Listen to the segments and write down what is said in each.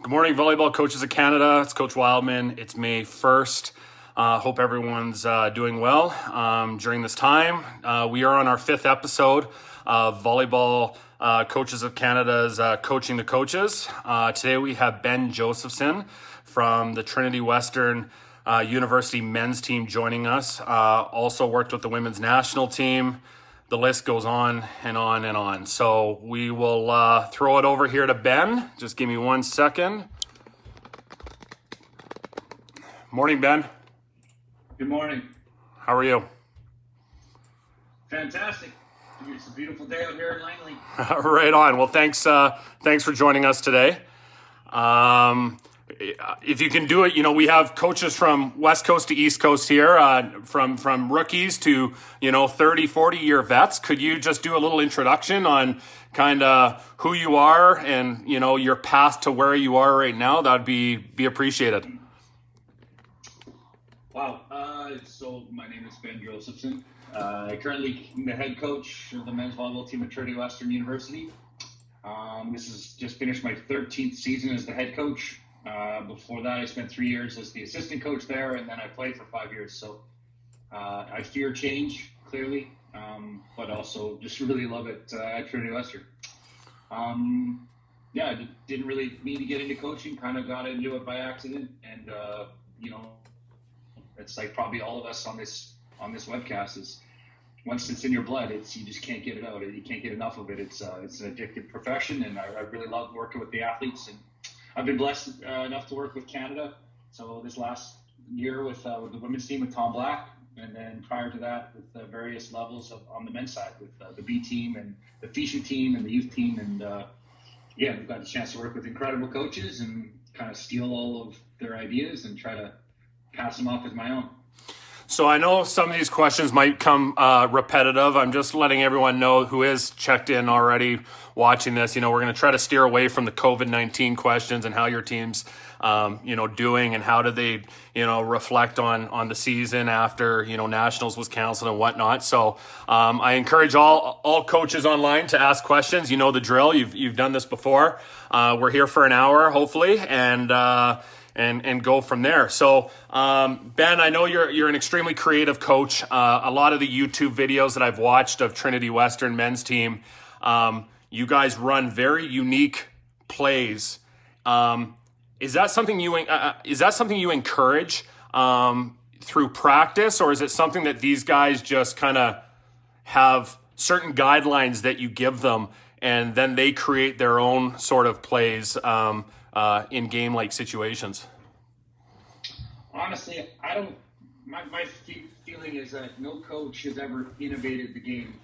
Good morning, Volleyball Coaches of Canada. It's Coach Wildman. It's May 1st. Hope everyone's doing well during this time. We are on our 5th episode of Volleyball Coaches of Canada's Coaching the Coaches. Today we have Ben Josephson from the Trinity Western University men's team joining us. Also worked with the women's national team. The list goes on and on and on. So we will throw it over here to Ben. Just give me 1 second. Morning, Ben. Good morning. How are you? Fantastic. It's a beautiful day out here in Langley. Right on. Well, thanks for joining us today. If you can do it, we have coaches from West Coast to East Coast here, from rookies to, 30, 40-year vets. Could you just do a little introduction on kind of who you are and, your path to where you are right now? That'd be appreciated. Wow. So my name is Ben Josephson. Currently the head coach of the men's volleyball team at Trinity Western University. This is just finished my 13th season as the head coach. Before that, I spent 3 years as the assistant coach there, and then I played for 5 years. So I fear change, clearly, but also just really love it at Trinity Western. I didn't really mean to get into coaching, kind of got into it by accident. And, it's like probably all of us on this webcast is once it's in your blood, you just can't get it out. You can't get enough of it. It's an addictive profession, and I really love working with the athletes. And I've been blessed enough to work with Canada. So this last year with the women's team with Tom Black, and then prior to that with the various levels on the men's side with the B team and the FISHU team and the youth team. And we've got the chance to work with incredible coaches and kind of steal all of their ideas and try to pass them off as my own. So I know some of these questions might come repetitive. I'm just letting everyone know who is checked in already watching this. We're going to try to steer away from the COVID-19 questions and how your team's, doing and how do they, reflect on the season after, Nationals was canceled and whatnot. So I encourage all coaches online to ask questions. You know the drill. You've done this before. We're here for an hour, hopefully, and go from there. So, Ben, I know you're an extremely creative coach. A lot of the YouTube videos that I've watched of Trinity Western men's team, you guys run very unique plays. Is that something you encourage through practice, or is it something that these guys just kind of have certain guidelines that you give them, and then they create their own sort of plays in game-like situations? Honestly, I don't. My feeling is that no coach has ever innovated the game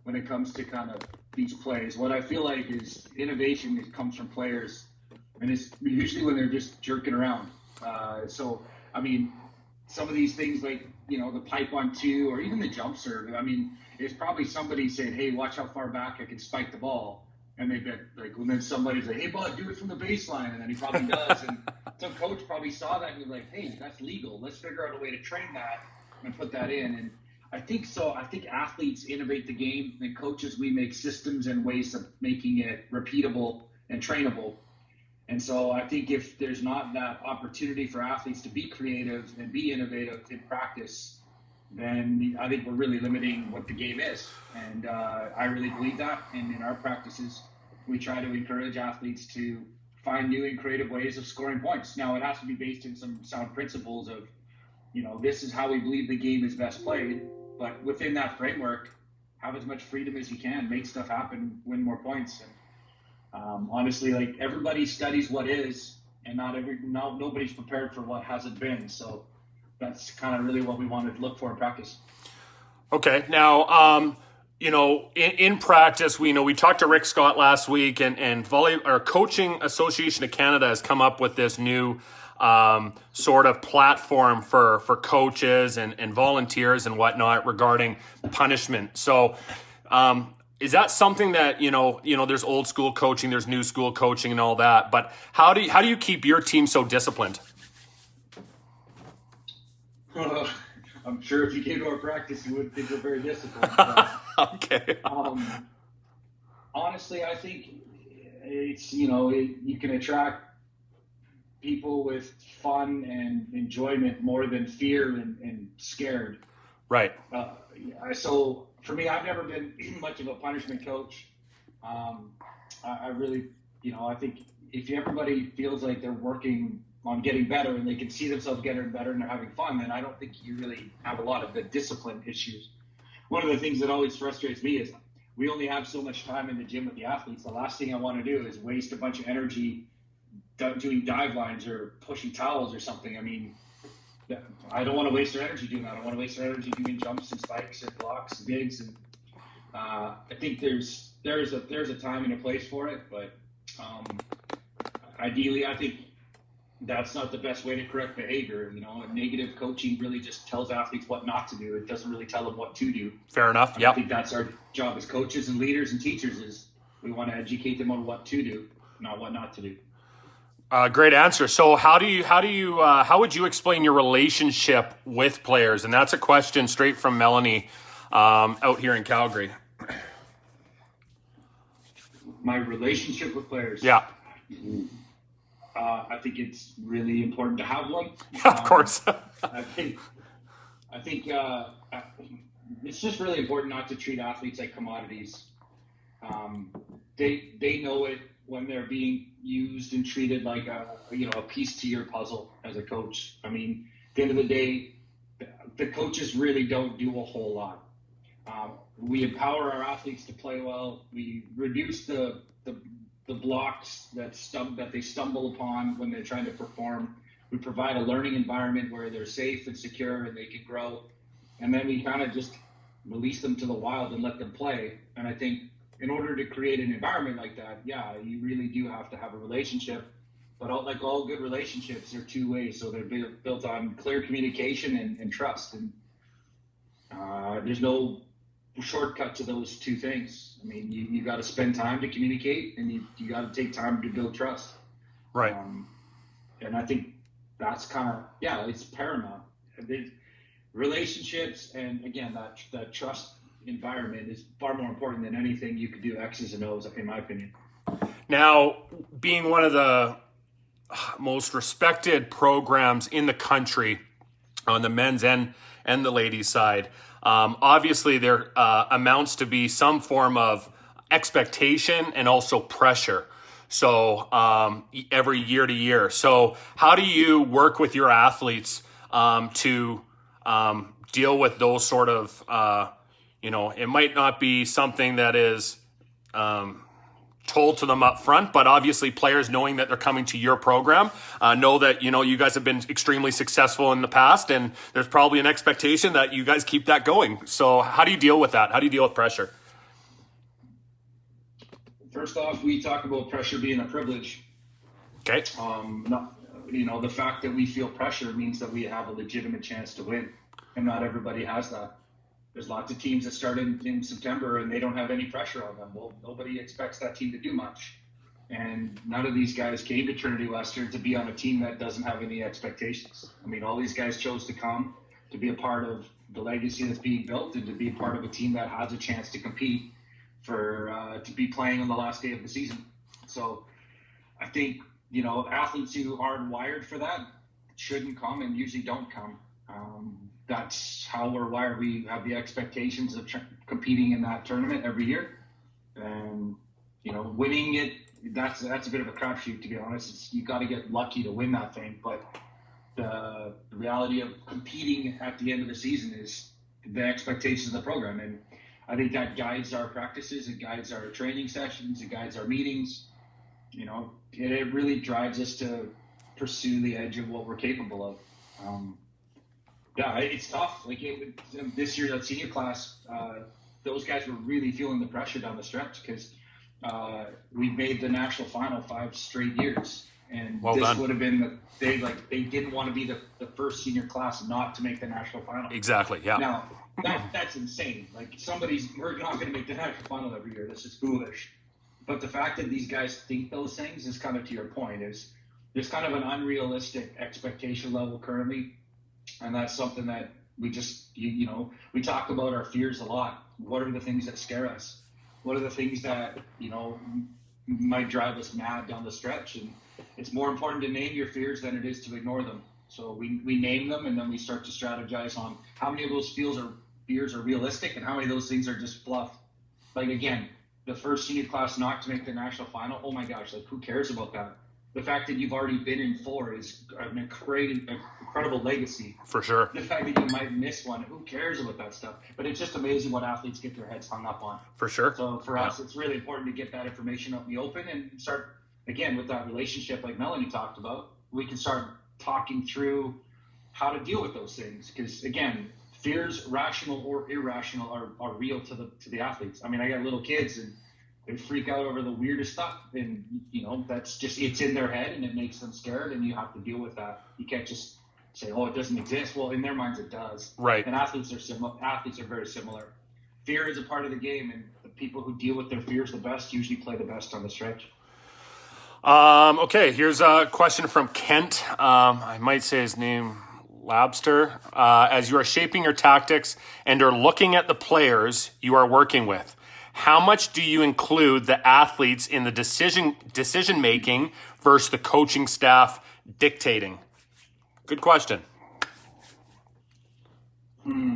when it comes to kind of these plays. What I feel like is innovation comes from players, and it's usually when they're just jerking around. Some of these things like the pipe on two or even the jump serve. It's probably somebody saying, "Hey, watch how far back I can spike the ball." And they get when then somebody's like, "Hey, bud, do it from the baseline," and then he probably does. And some coach probably saw that and was like, "Hey, that's legal. Let's figure out a way to train that and put that in." And I think so. I think athletes innovate the game, and coaches we make systems and ways of making it repeatable and trainable. And so I think if there's not that opportunity for athletes to be creative and be innovative in practice, then I think we're really limiting what the game is. And I really believe that. And in our practices, we try to encourage athletes to find new and creative ways of scoring points. Now, it has to be based in some sound principles of, this is how we believe the game is best played. But within that framework, have as much freedom as you can, make stuff happen, win more points. And honestly, everybody studies what is, and nobody's prepared for what hasn't been. So that's kind of really what we wanted to look for in practice. Okay. Now, in practice, we talked to Rick Scott last week, and Coaching Association of Canada has come up with this new sort of platform for coaches and volunteers and whatnot regarding punishment. So, is that something that, there's old school coaching, there's new school coaching and all that, but how do you keep your team so disciplined? I'm sure if you came to our practice, you wouldn't think we're very disciplined. But, okay. Honestly, I think it's, you can attract people with fun and enjoyment more than fear and scared. Right. So for me, I've never been much of a punishment coach. I really, I think if everybody feels like they're working on getting better and they can see themselves getting better and they're having fun, then I don't think you really have a lot of the discipline issues. One of the things that always frustrates me is we only have so much time in the gym with the athletes. The last thing I want to do is waste a bunch of energy doing dive lines or pushing towels or something. I mean, I don't want to waste their energy doing that. I want to waste their energy doing jumps and spikes and blocks and digs. And I think there's a time and a place for it, but ideally, I think that's not the best way to correct behavior. Negative coaching really just tells athletes what not to do. It doesn't really tell them what to do. Fair enough. I think that's our job as coaches and leaders and teachers is we want to educate them on what to do, not what not to do. Great answer. So how would you explain your relationship with players? And that's a question straight from Melanie out here in Calgary. My relationship with players. Yeah. I think it's really important to have one. Of course. I think it's just really important not to treat athletes like commodities. They know it when they're being used and treated like a piece to your puzzle as a coach. I mean, at the end of the day, the coaches really don't do a whole lot. We empower our athletes to play well. We reduce the blocks that they stumble upon when they're trying to perform. We provide a learning environment where they're safe and secure and they can grow. And then we kind of just release them to the wild and let them play. And I think in order to create an environment like that, yeah, you really do have to have a relationship. But like all good relationships, they're two ways. So they're built on clear communication and trust. And there's no shortcut to those two things. I mean, you got to spend time to communicate, and you got to take time to build trust. Right. And I think that's kind of, it's paramount. Relationships, and again, that trust environment is far more important than anything you could do X's and O's, in my opinion. Now, being one of the most respected programs in the country on the men's and the ladies' side, obviously there amounts to be some form of expectation and also pressure. So every year to year. So how do you work with your athletes to deal with those sort of, it might not be something that is told to them up front, but obviously players knowing that they're coming to your program know that, you guys have been extremely successful in the past, and there's probably an expectation that you guys keep that going. So how do you deal with that? How do you deal with pressure? First off, we talk about pressure being a privilege. Okay. The fact that we feel pressure means that we have a legitimate chance to win, and not everybody has that. There's lots of teams that start in September and they don't have any pressure on them. Well, nobody expects that team to do much. And none of these guys came to Trinity Western to be on a team that doesn't have any expectations. I mean, all these guys chose to come to be a part of the legacy that's being built and to be a part of a team that has a chance to compete to be playing on the last day of the season. So I think, athletes who aren't wired for that shouldn't come and usually don't come. That's how we're wired. We have the expectations of competing in that tournament every year, and winning it. That's a bit of a crapshoot, to be honest. You got to get lucky to win that thing. But the reality of competing at the end of the season is the expectations of the program, and I think that guides our practices, it guides our training sessions, it guides our meetings. It really drives us to pursue the edge of what we're capable of. It's tough. This year, that senior class, those guys were really feeling the pressure down the stretch because we've made the national final 5 straight years, and this would have been they didn't want to be the first senior class not to make the national final. Exactly. Yeah. Now that's insane. We're not going to make the national final every year. That's just foolish. But the fact that these guys think those things is kind of to your point. There's kind of an unrealistic expectation level currently. And that's something that we just, we talk about our fears a lot. What are the things that scare us? What are the things that, might drive us mad down the stretch. And it's more important to name your fears than it is to ignore them. So we name them, and then we start to strategize on how many of those fears are realistic and how many of those things are just fluff. Like, again, the first senior class not to make the national final, oh my gosh, like, who cares about that? The fact that you've already been in 4 is an incredible legacy. For sure. The fact that you might miss one, who cares about that stuff? But it's just amazing what athletes get their heads hung up on. For sure. So for us, it's really important to get that information out in the open and start, again, with that relationship like Melanie talked about. We can start talking through how to deal with those things. Because, again, fears, rational or irrational, are real to the athletes. I mean, I got little kids, and they freak out over the weirdest stuff, and that's just, it's in their head and it makes them scared, and you have to deal with that. You can't just say, oh, it doesn't exist. Well, in their minds it does. Right. And athletes are very similar. Fear is a part of the game, and the people who deal with their fears the best usually play the best on the stretch. Okay, here's a question from Kent. I might say his name, Labster. As you are shaping your tactics and are looking at the players you are working with, how much do you include the athletes in the decision making versus the coaching staff dictating? Good question.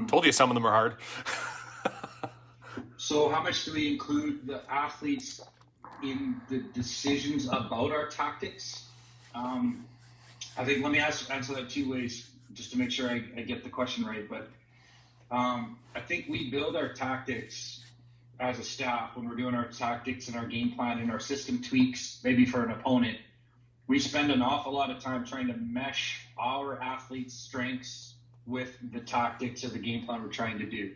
Told you some of them are hard. So how much do we include the athletes in the decisions about our tactics? I think, let me answer that 2 ways just to make sure I get the question right. But I think we build our tactics as a staff when we're doing our tactics and our game plan and our system tweaks, maybe for an opponent. We spend an awful lot of time trying to mesh our athletes' strengths with the tactics of the game plan we're trying to do.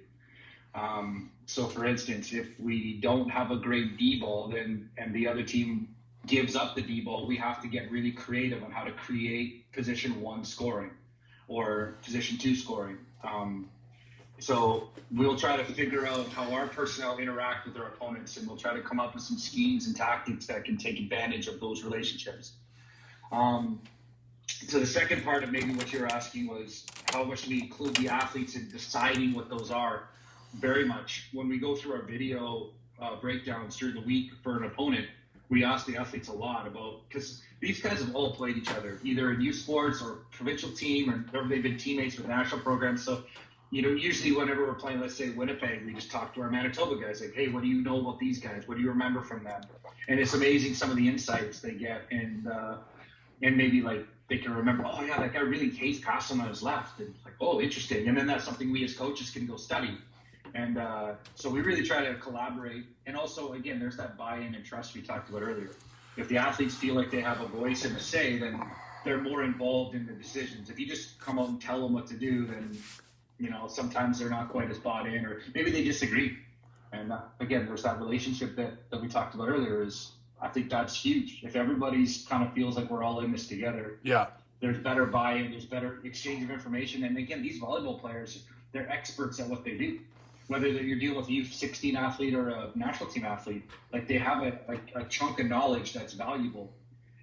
So, for instance, if we don't have a great D-ball and the other team gives up the D-ball, we have to get really creative on how to create position 1 scoring or position 2 scoring. So we'll try to figure out how our personnel interact with their opponents, and we'll try to come up with some schemes and tactics that can take advantage of those relationships. So the second part of maybe what you're asking was, how much do we include the athletes in deciding what those are? Very much. When we go through our video breakdowns during the week for an opponent, we ask the athletes a lot about, because these guys have all played each other, either in youth sports or provincial team, or they've been teammates with national programs. So, usually whenever we're playing, let's say Winnipeg, we just talk to our Manitoba guys, like, hey, what do you know about these guys? What do you remember from them? And it's amazing some of the insights they get, and maybe like they can remember, oh yeah, that guy really hates passing on his left, and like, oh, interesting. And then that's something we as coaches can go study. And so we really try to collaborate. And also, again, there's that buy-in and trust we talked about earlier. If the athletes feel like they have a voice and a say, then they're more involved in the decisions. If you just come out and tell them what to do, then sometimes they're not quite as bought in, or maybe they disagree. And again, there's that relationship that we talked about earlier. Is I think that's huge. If everybody's kind of feels like we're all in this together, yeah, there's better buy-in, there's better exchange of information. And again, these volleyball players, they're experts at what they do. Whether you're dealing with a U16 athlete or a national team athlete, like they have a chunk of knowledge that's valuable.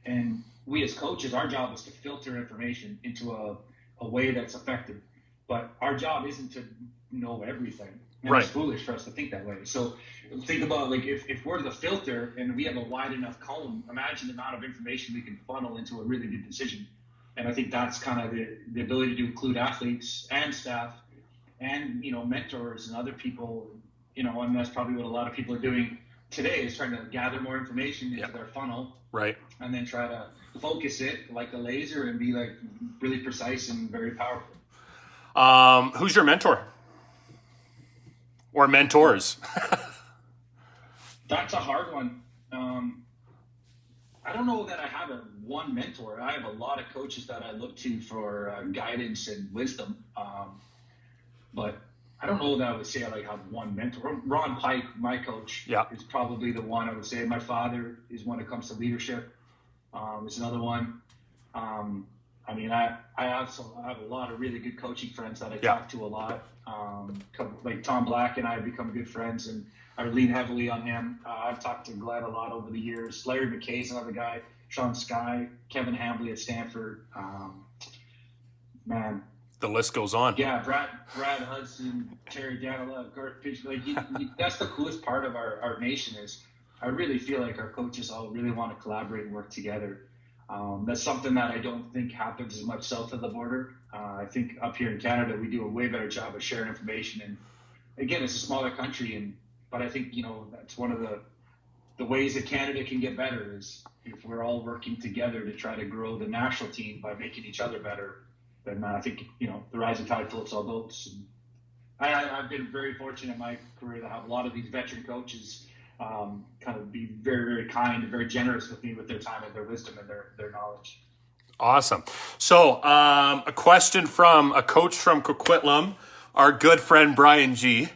And we as coaches, our job is to filter information into a way that's effective. But our job isn't to know everything. And right. It's foolish for us to think that way. So think about, like, if we're the filter and we have a wide enough cone, imagine the amount of information we can funnel into a really good decision. And I think that's kind of the ability to include athletes and staff and, mentors and other people, and that's probably what a lot of people are doing today, is trying to gather more information into their funnel. Right. And then try to focus it like a laser and be like really precise and very powerful. Who's your mentor? Or mentors? That's a hard one. I don't know that I have one mentor. I have a lot of coaches that I look to for guidance and wisdom. But I don't know that I would say I have one mentor. Ron Pike, my coach, is probably the one I would say. My father is one that comes to leadership. Is another one. I have a lot of really good coaching friends that I talk to a lot. Like Tom Black and I have become good friends, and I lean heavily on him. I've talked to Glenn a lot over the years. Larry McKay's another guy. Sean Skye, Kevin Hambley at Stanford. The list goes on. Yeah, Brad Hudson, Terry Danila, Garth Pitch. That's the coolest part of our nation is I really feel like our coaches all really want to collaborate and work together. That's something that I don't think happens as much south of the border. I think up here in Canada, we do a way better job of sharing information. And again, it's a smaller country, but I think, that's one of the ways that Canada can get better is if we're all working together to try to grow the national team by making each other better. Then I think, the rising tide floats all boats. And I've been very fortunate in my career to have a lot of these veteran coaches kind of be very, very kind and very generous with me with their time and their wisdom and their knowledge. Awesome. So a question from a coach from Coquitlam, our good friend Brian G.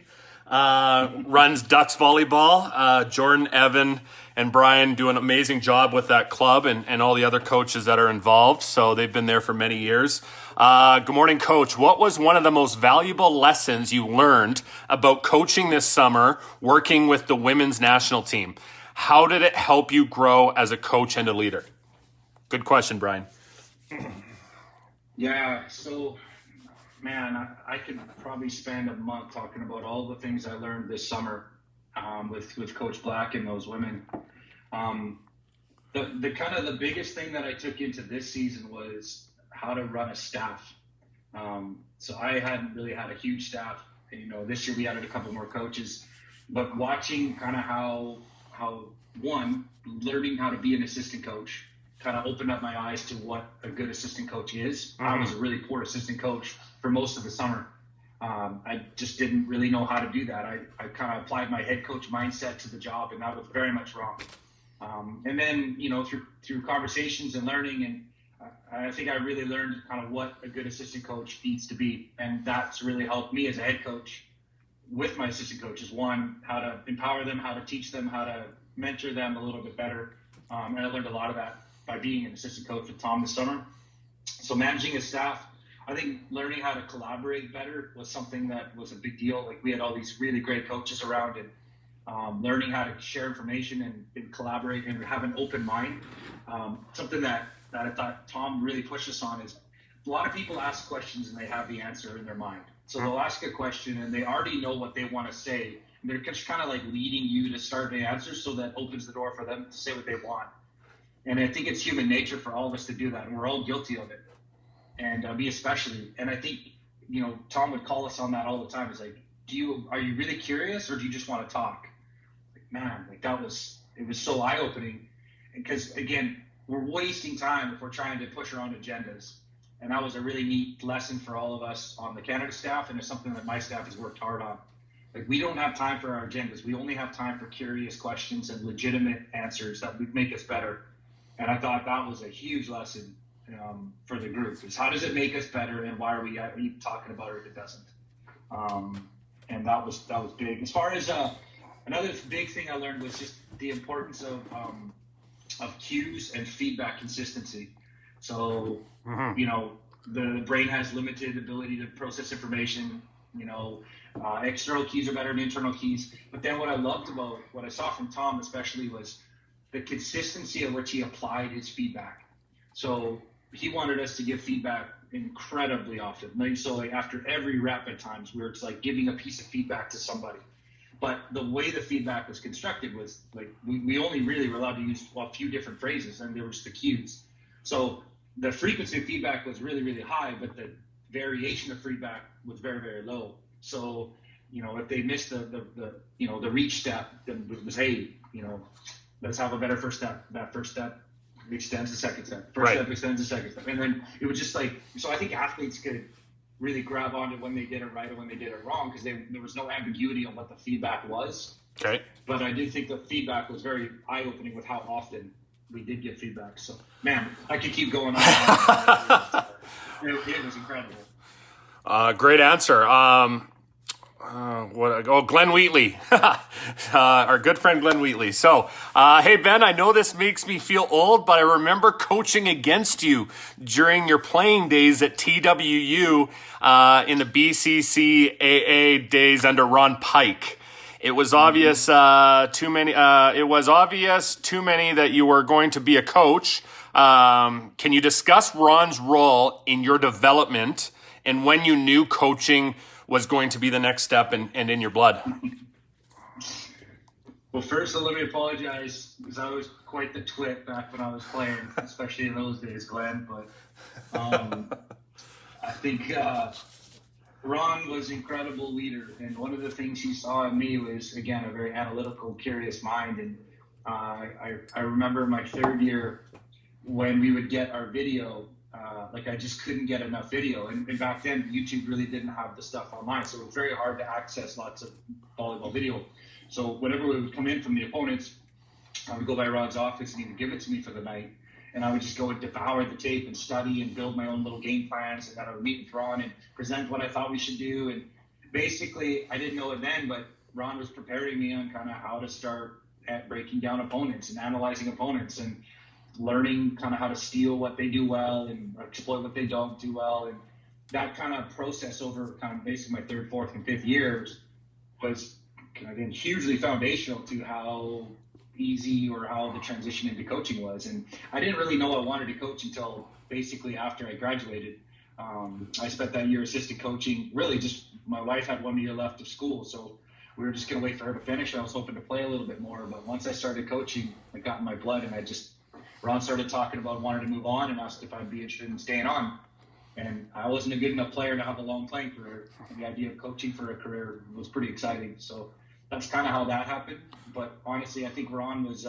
Runs Ducks volleyball. Jordan, Evan, and Brian do an amazing job with that club and all the other coaches that are involved. So they've been there for many years. Good morning, Coach. What was one of the most valuable lessons you learned about coaching this summer, working with the women's national team? How did it help you grow as a coach and a leader? Good question, Brian. Yeah, so, man, I could probably spend a month talking about all the things I learned this summer with Coach Black and those women. The kind of the biggest thing that I took into this season was how to run a staff. So I hadn't really had a huge staff. This year we added a couple more coaches, but watching kind of how learning how to be an assistant coach kind of opened up my eyes to what a good assistant coach is. I was a really poor assistant coach for most of the summer. I just didn't really know how to do that. I kind of applied my head coach mindset to the job, and that was very much wrong. And then, through conversations and learning, and I think I really learned kind of what a good assistant coach needs to be. And that's really helped me as a head coach with my assistant coaches. One, how to empower them, how to teach them, how to mentor them a little bit better. And I learned a lot of that by being an assistant coach with Tom this summer. So managing a staff, I think learning how to collaborate better was something that was a big deal. Like we had all these really great coaches around, and learning how to share information and collaborate and have an open mind. Something that I thought Tom really pushed us on is a lot of people ask questions and they have the answer in their mind. So they'll ask a question and they already know what they want to say. And they're just kind of like leading you to start the answer, so that opens the door for them to say what they want. And I think it's human nature for all of us to do that. And we're all guilty of it. And me especially. And I think, Tom would call us on that all the time. It's like, are you really curious, or do you just want to talk? Like, man, it was so eye-opening. Because again, we're wasting time if we're trying to push our own agendas. And that was a really neat lesson for all of us on the Canada staff, and it's something that my staff has worked hard on. Like, we don't have time for our agendas. We only have time for curious questions and legitimate answers that would make us better. And I thought that was a huge lesson for the group. Is how does it make us better, and why are we even talking about it if it doesn't? And that was big. As far as another big thing I learned was just the importance of cues and feedback consistency. So, the brain has limited ability to process information. External keys are better than internal keys. But then what I loved about what I saw from Tom especially was the consistency of which he applied his feedback. So he wanted us to give feedback incredibly often. So after every rep at times, we were just like giving a piece of feedback to somebody. But the way the feedback was constructed was like we only really were allowed to use a few different phrases, and there was the cues. So the frequency of feedback was really, really high, but the variation of feedback was very, very low. So, if they missed the reach step, then it was, hey, let's have a better first step. That first step extends the second step. First step extends the second step. And then it was just like, so I think athletes could really grab onto when they did it right or when they did it wrong, because there was no ambiguity on what the feedback was. Okay. But I did think the feedback was very eye-opening with how often we did get feedback. So, man, I could keep going on. It was incredible. Great answer. Glenn Wheatley, our good friend Glenn Wheatley. So, hey, Ben, I know this makes me feel old, but I remember coaching against you during your playing days at TWU in the BCCAA days under Ron Pike. It was obvious too many that you were going to be a coach. Can you discuss Ron's role in your development and when you knew coaching was going to be the next step and in your blood? Well, first, let me apologize because I was quite the twit back when I was playing, especially in those days, Glenn. But I think Ron was an incredible leader, and one of the things he saw in me was, again, a very analytical, curious mind. And I remember my third year when we would get our video, like I just couldn't get enough video. And back then, YouTube really didn't have the stuff online, so it was very hard to access lots of volleyball video. So whenever we would come in from the opponents, I would go by Ron's office and he would give it to me for the night. And I would just go and devour the tape and study and build my own little game plans. And then I would meet with Ron and present what I thought we should do. And basically, I didn't know it then, but Ron was preparing me on kind of how to start at breaking down opponents and analyzing opponents and learning kind of how to steal what they do well and exploit what they don't do well. And that kind of process over kind of basically my third, fourth, and fifth years was again hugely foundational to how easy or how the transition into coaching was. And I didn't really know I wanted to coach until basically after I graduated. I spent that year assistant coaching. Really just my wife had 1 year left of school, so we were just going to wait for her to finish. I was hoping to play a little bit more, but once I started coaching, it got in my blood, and Ron started talking about wanting to move on and asked if I'd be interested in staying on. And I wasn't a good enough player to have a long playing career. And the idea of coaching for a career was pretty exciting. So that's kind of how that happened. But honestly, I think Ron's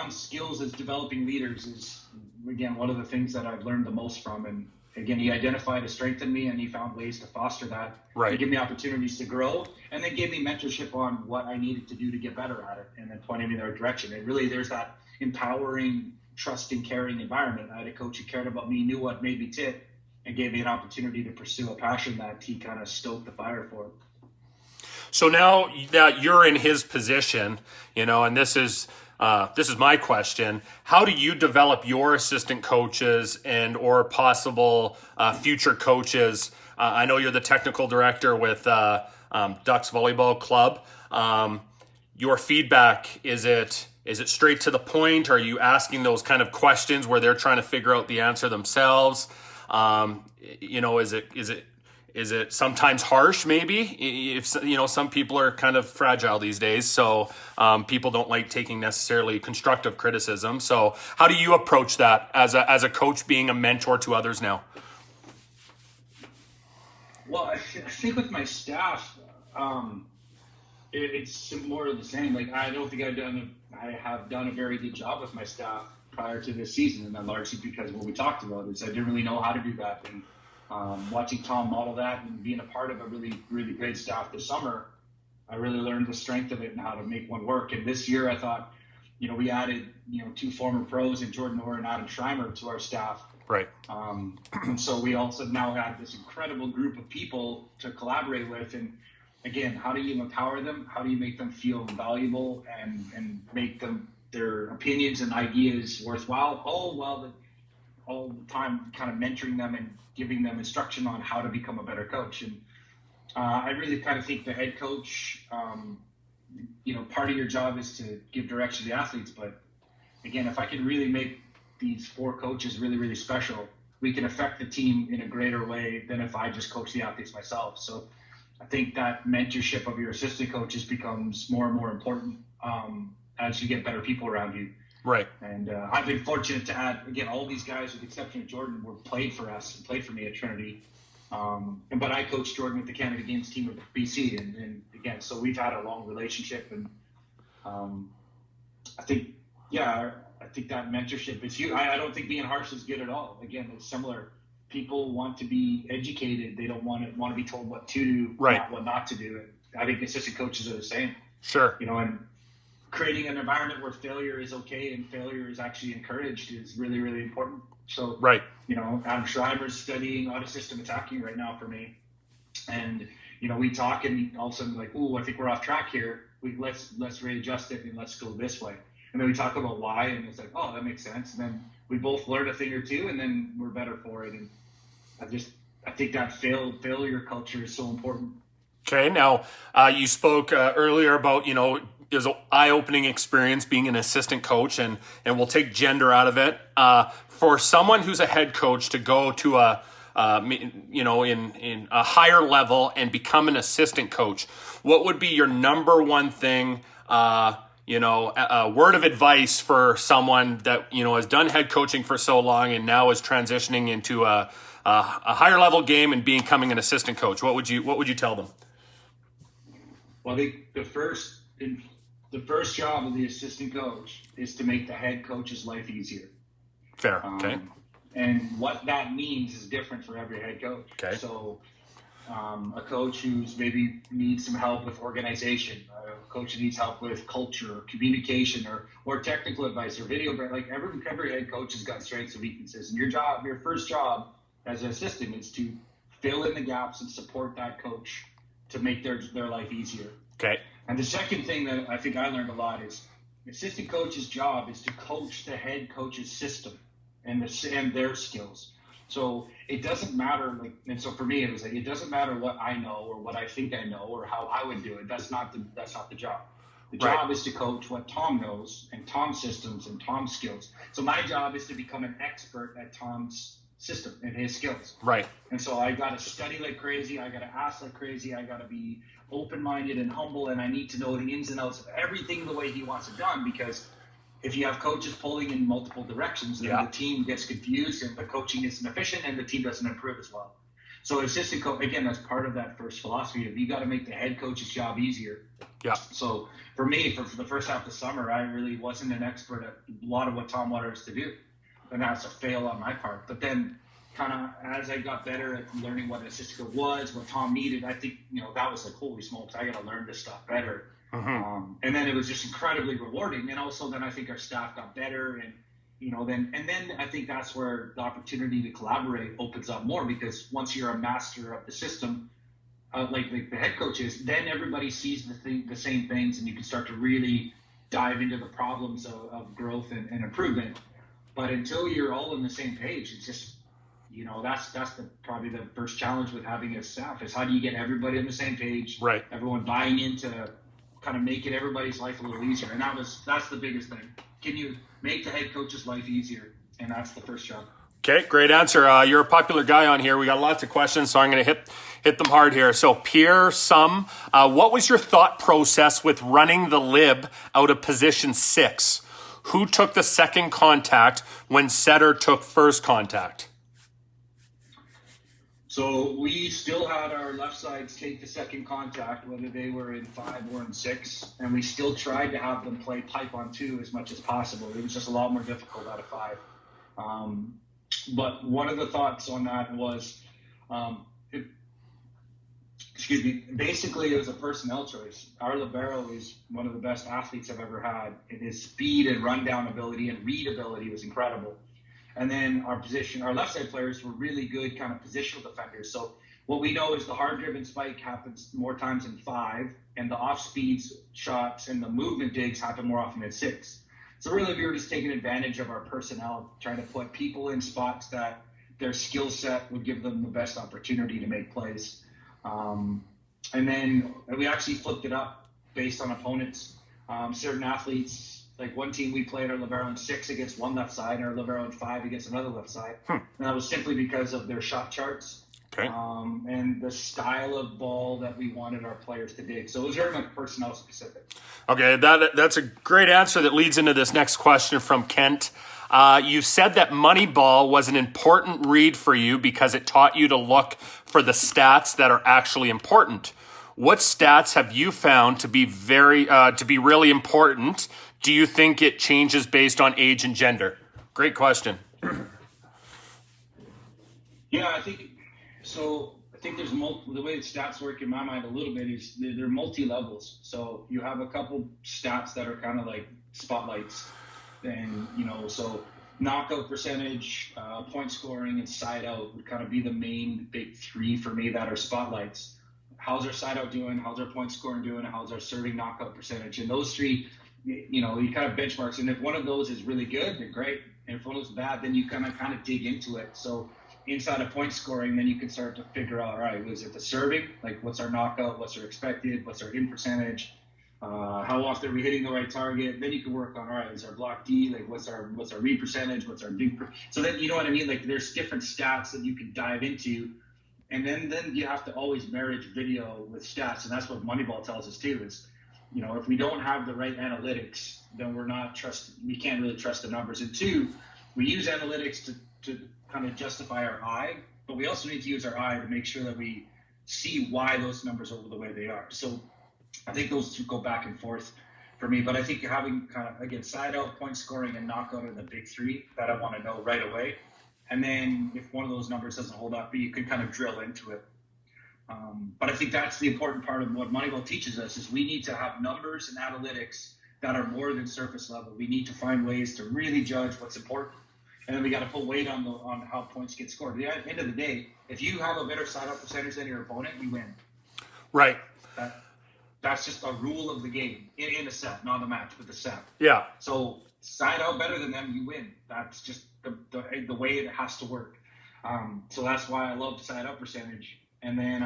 skills as developing leaders is, again, one of the things that I've learned the most from. And again, he identified a strength in me and he found ways to foster that. Right. To give me opportunities to grow, and then gave me mentorship on what I needed to do to get better at it, and then pointed me in the right direction. And really, there's that empowering, trusting, caring environment. I had a coach who cared about me, knew what made me tick, and gave me an opportunity to pursue a passion that he kind of stoked the fire for. So now that you're in his position, and this is my question: how do you develop your assistant coaches and or possible future coaches? I know you're the technical director with Ducks Volleyball Club. Your feedback, is it straight to the point? Are you asking those kind of questions where they're trying to figure out the answer themselves? Is it sometimes harsh? Maybe if some people are kind of fragile these days, so people don't like taking necessarily constructive criticism. So how do you approach that as a coach, being a mentor to others now? Well, I think with my staff, it's more of the same. Like, I don't think I have done a very good job with my staff prior to this season, and that largely because what we talked about is I didn't really know how to do that. And watching Tom model that and being a part of a really, really great staff this summer, I really learned the strength of it and how to make one work. And this year, I thought, we added, 2 former pros in Jordan Orr and Adam Schreimer to our staff. Right. So we also now have this incredible group of people to collaborate with. And again, how do you empower them? How do you make them feel valuable and make their opinions and ideas worthwhile? All the time kind of mentoring them and giving them instruction on how to become a better coach. And I really kind of think the head coach, part of your job is to give direction to the athletes. But again, if I can really make these 4 coaches really, really special, we can affect the team in a greater way than if I just coach the athletes myself. So I think that mentorship of your assistant coaches becomes more and more important as you get better people around you. Right. And I've been fortunate to add, again, all these guys, with the exception of Jordan, played for us and played for me at Trinity. But I coached Jordan with the Canada Games team of BC. And again, so we've had a long relationship. And I think that mentorship is huge. I don't think being harsh is good at all. Again, it's similar. People want to be educated. They don't want to be told what to do, right, not what not to do. And I think assistant coaches are the same. Sure. And creating an environment where failure is okay and failure is actually encouraged is really, really important. So, right. Adam Schreiber's studying auto system attacking right now for me. And, we talk and all of a sudden like, I think we're off track here. Let's readjust it and let's go this way. And then we talk about why, and it's like, that makes sense. And then we both learn a thing or two, and then we're better for it. And I think that failure culture is so important. Okay. Now, you spoke earlier about, it was an eye-opening experience being an assistant coach, and we'll take gender out of it. For someone who's a head coach to go to in a higher level and become an assistant coach, what would be your number one thing a word of advice for someone that, has done head coaching for so long and now is transitioning into a higher level game and becoming an assistant coach, what would you tell them? Well, the first job of the assistant coach is to make the head coach's life easier. Fair. Okay. And what that means is different for every head coach. Okay. So a coach who's maybe needs some help with organization, a coach who needs help with culture, or communication, or technical advice, or video. Like every head coach has got strengths and weaknesses. And your first job as an assistant is to fill in the gaps and support that coach to make their life easier. Okay. And the second thing that I think I learned a lot is the assistant coach's job is to coach the head coach's system and their skills. So it doesn't matter, and so for me it was like, it doesn't matter what I know or what I think I know or how I would do it. That's not the job. The job is to coach what Tom knows and Tom's systems and Tom's skills. So my job is to become an expert at Tom's system and his skills. Right. And so I got to study like crazy. I got to ask like crazy. I got to be open-minded and humble, and I need to know the ins and outs of everything the way he wants it done, because if you have coaches pulling in multiple directions, then the team gets confused and the coaching isn't efficient and the team doesn't improve as well. So assistant coach, again, that's part of that first philosophy of you got to make the head coach's job easier. Yeah. So for me, for the first half of the summer, I really wasn't an expert at a lot of what Tom wanted us to do. And that's a fail on my part. But then kind of as I got better at learning what an assistant coach was, what Tom needed, I think, that was like, holy smokes, I got to learn this stuff better. Mm-hmm. And then it was just incredibly rewarding. And also then I think our staff got better, and then I think that's where the opportunity to collaborate opens up more, because once you're a master of the system, like the head coach is, then everybody sees the same things, and you can start to really dive into the problems of growth and improvement. But until you're all on the same page, it's just, that's probably the first challenge with having a staff, is how do you get everybody on the same page, right? Everyone buying into kind of making everybody's life a little easier. And that's the biggest thing. Can you make the head coach's life easier? And that's the first job. Okay, great answer. You're a popular guy on here. We got lots of questions, so I'm going to hit them hard here. So Pierre Sum, what was your thought process with running the lib out of position 6? Who took the second contact when setter took first contact? So we still had our left sides take the second contact, whether they were in 5 or in 6, and we still tried to have them play pipe on 2 as much as possible. It was just a lot more difficult out of 5. But one of the thoughts on that was, basically it was a personnel choice. Our libero is one of the best athletes I've ever had, and his speed and rundown ability and read ability was incredible. And then our left side players were really good kind of positional defenders. So what we know is the hard driven spike happens more times in 5, and the off speeds shots and the movement digs happen more often in 6. So really we were just taking advantage of our personnel, trying to put people in spots that their skill set would give them the best opportunity to make plays. And then we actually flipped it up based on opponents. Certain athletes, like one team we played our libero in 6 against one left side, and our libero in 5 against another left side. And that was simply because of their shot charts. Okay. And the style of ball that we wanted our players to dig. So it was very much personnel specific. Okay, that's a great answer that leads into this next question from Kent. You said that Moneyball was an important read for you because it taught you to look for the stats that are actually important. What stats have you found to be really important? Do you think it changes based on age and gender? Great question. Yeah, I think so. I think there's the way that stats work in my mind a little bit is they're multi-levels. So you have a couple stats that are kind of like spotlights, and so knockout percentage, point scoring, and side out would kind of be the main big 3 for me that are spotlights. How's our side out doing? How's our point scoring doing? How's our serving knockout percentage? And those 3, you kind of benchmarks. And if one of those is really good, then great. And if one of those is bad, then you kind of dig into it. So inside of point scoring, then you can start to figure out, all right, was it the serving? Like what's our knockout? What's our expected? What's our in percentage? How often are we hitting the right target? Then you can work on, all right, is our block D, like what's our read percentage? What's our dig? So then, you know what I mean? Like there's different stats that you can dive into. And then you have to always marriage video with stats. And that's what Moneyball tells us too, is if we don't have the right analytics, then we can't really trust the numbers. And two, we use analytics to kind of justify our eye, but we also need to use our eye to make sure that we see why those numbers are the way they are. So I think those two go back and forth for me, but I think having kind of, again, side out, point scoring, and knockout are the big three that I want to know right away. And then if one of those numbers doesn't hold up, you can kind of drill into it. But I think that's the important part of what Moneyball teaches us is we need to have numbers and analytics that are more than surface level. We need to find ways to really judge what's important. And then we got to put weight on how points get scored. At the end of the day, if you have a better side-out percentage than your opponent, you win. Right. That's just a rule of the game in a set, not a match, but the set. Yeah. So side out better than them, you win. That's just the way it has to work. So that's why I love side out percentage. And then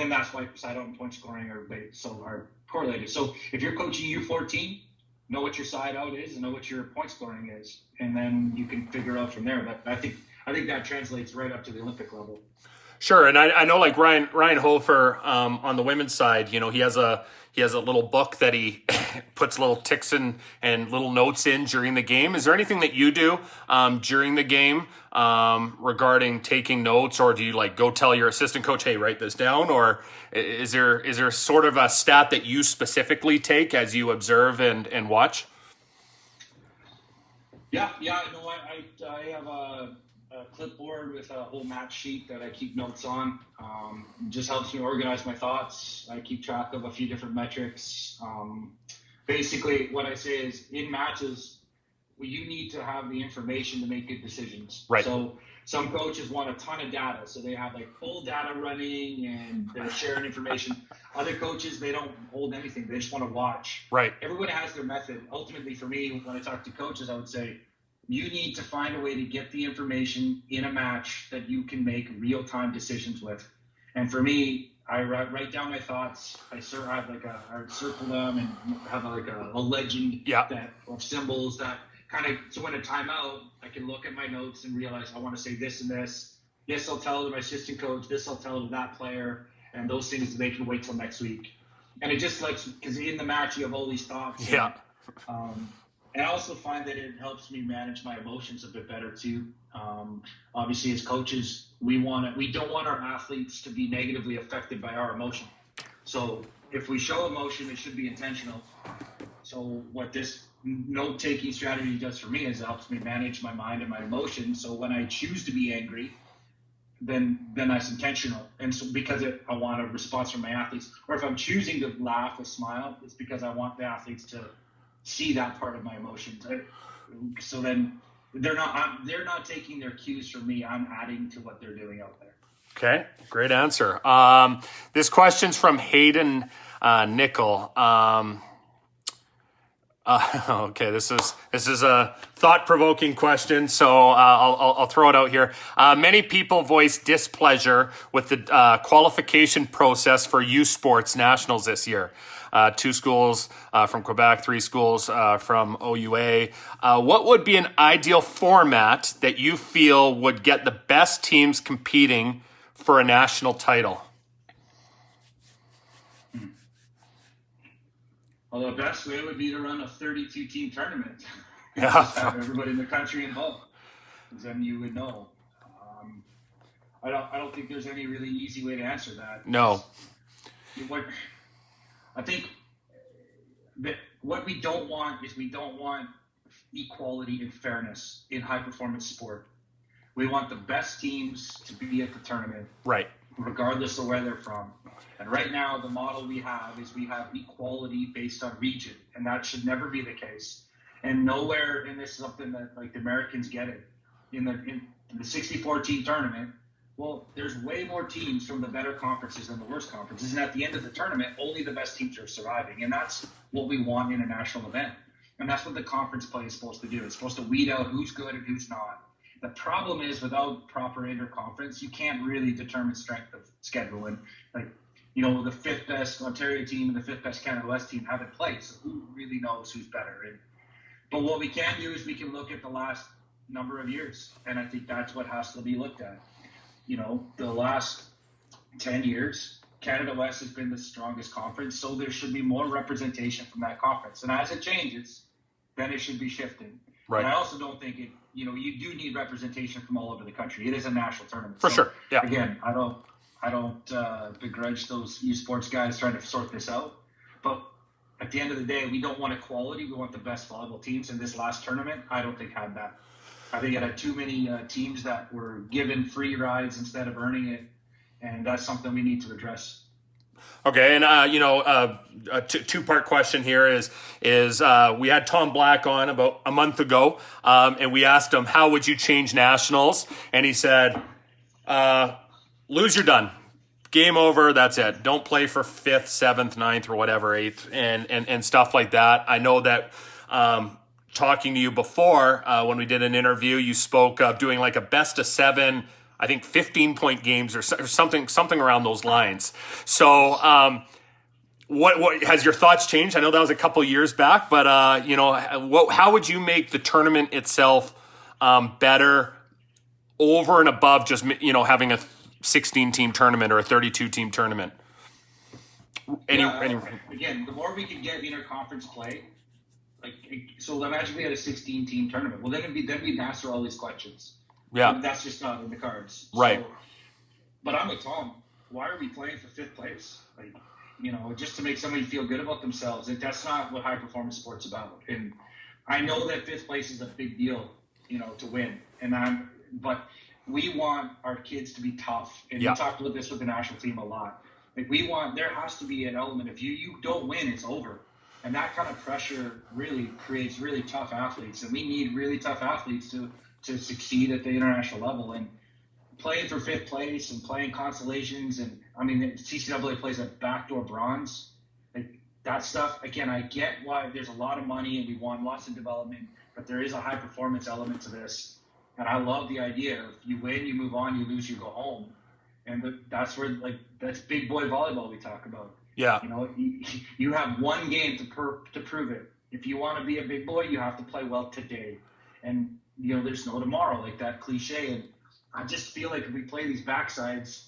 that's why side out and point scoring are correlated. So if you're coaching U14, know what your side out is and know what your point scoring is, and then you can figure out from there. But I think that translates right up to the Olympic level. Sure, and I know like Ryan Hofer on the women's side, he has a little book that he puts little ticks and little notes in during the game. Is there anything that you do during the game regarding taking notes, or do you like go tell your assistant coach, hey, write this down, or is there sort of a stat that you specifically take as you observe and watch? Yeah, no, I have a clipboard with a whole match sheet that I keep notes on. Just helps me organize my thoughts. I keep track of a few different metrics. Basically, what I say is in matches, you need to have the information to make good decisions. Right. So some coaches want a ton of data, so they have like full data running and they're sharing information. Other coaches, they don't hold anything. They just want to watch. Right. Everyone has their method. Ultimately, for me, when I talk to coaches, I would say, you need to find a way to get the information in a match that you can make real-time decisions with. And for me, I write down my thoughts. I circle them and have like a legend of symbols that kind of, so when a timeout, I can look at my notes and realize I want to say this and this. This I'll tell to my assistant coach. This I'll tell to that player. And those things, they can wait till next week. And it just because in the match, you have all these thoughts. Yeah. And I also find that it helps me manage my emotions a bit better too. Obviously, as coaches, we don't want our athletes to be negatively affected by our emotion. So if we show emotion, it should be intentional. So what this note-taking strategy does for me is it helps me manage my mind and my emotions. So when I choose to be angry, then that's intentional. And so because I want a response from my athletes, or if I'm choosing to laugh or smile, it's because I want the athletes to see that part of my emotions. So then they're not taking their cues from me. I'm adding to what they're doing out there. Okay, great answer. This question's from Hayden Nickel. Okay, this is a thought-provoking question, so I'll throw it out here. Many people voice displeasure with the qualification process for youth sports nationals this year. 2 schools from Quebec, 3 schools from OUA. What would be an ideal format that you feel would get the best teams competing for a national title? Well, the best way would be to run a 32-team tournament. Yeah. Just have everybody in the country involved. Because then you would know. I don't think there's any really easy way to answer that. No. I think that what we don't want is we don't want equality and fairness in high-performance sport. We want the best teams to be at the tournament. Right. Regardless of where they're from. And right now, the model we have is we have equality based on region, and that should never be the case. And nowhere, and this is something that like the Americans get it, in the 64-team tournament, well, there's way more teams from the better conferences than the worst conferences. And at the end of the tournament, only the best teams are surviving. And that's what we want in a national event. And that's what the conference play is supposed to do. It's supposed to weed out who's good and who's not. The problem is without proper interconference, you can't really determine strength of schedule. And the 5th best Ontario team and the 5th best Canada West team haven't played. So who really knows who's better? But what we can do is we can look at the last number of years. And I think that's what has to be looked at. The last 10 years, Canada West has been the strongest conference, so there should be more representation from that conference. And as it changes, then it should be shifting. Right. And I also don't think it, you do need representation from all over the country. It is a national tournament. For sure. Yeah. Again, I don't begrudge those U Sports guys trying to sort this out. But at the end of the day, we don't want equality. We want the best volleyball teams. And this last tournament, I don't think had that. I think it had too many teams that were given free rides instead of earning it. And that's something we need to address. Okay, and a two-part question here is we had Tom Black on about a month ago, and we asked him, how would you change nationals? And he said, lose, you're done. Game over, that's it. Don't play for 5th, 7th, 9th, or whatever, 8th, and stuff like that. I know that talking to you before, when we did an interview, you spoke of doing like a best of 7, I think 15-point games or something around those lines. So what has your thoughts changed? I know that was a couple years back, but how would you make the tournament itself better over and above just having a 16-team tournament or a 32-team tournament? Again, the more we can get interconference play, so imagine we had a 16-team tournament. Well, then we'd answer all these questions. Yeah, and that's just not in the cards. Right. So, but I'm with Tom. Why are we playing for 5th place? Just to make somebody feel good about themselves. That's not what high performance sports about. And I know that 5th place is a big deal, to win. But we want our kids to be tough. And we talked about this with the national team a lot. There has to be an element. If you don't win, it's over. And that kind of pressure really creates really tough athletes. And we need really tough athletes to succeed at the international level. And playing for 5th place and playing consolations, and the CCAA plays a backdoor bronze. That stuff, again, I get why there's a lot of money and we want lots of development, but there is a high performance element to this. And I love the idea of you win, you move on, you lose, you go home. And that's where, that's big boy volleyball we talk about. Yeah. You have one game to prove it. If you want to be a big boy, you have to play well today. And there's no tomorrow, like that cliche. And I just feel like if we play these backsides,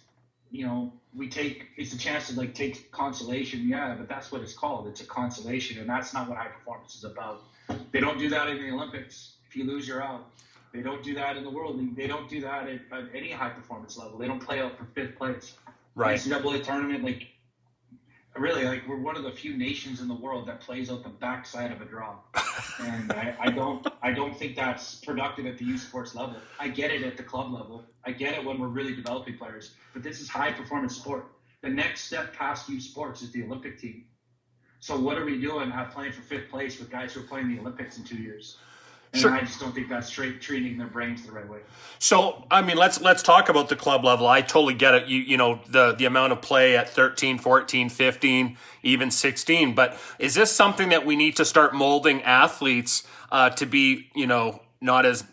it's a chance to take consolation. Yeah, but that's what it's called. It's a consolation. And that's not what high performance is about. They don't do that in the Olympics. If you lose, you're out. They don't do that in the World League. They don't do that at any high performance level. They don't play out for 5th place. Right. NCAA tournament, we're one of the few nations in the world that plays out the backside of a draw. And I don't think that's productive at the U Sports level. I get it at the club level. I get it when we're really developing players. But this is high performance sport. The next step past U Sports is the Olympic team. So what are we doing playing for 5th place with guys who are playing the Olympics in 2 years? And sure. I just don't think that's treating their brains the right way. So, let's talk about the club level. I totally get it. The amount of play at 13, 14, 15, even 16. But is this something that we need to start molding athletes to be, not as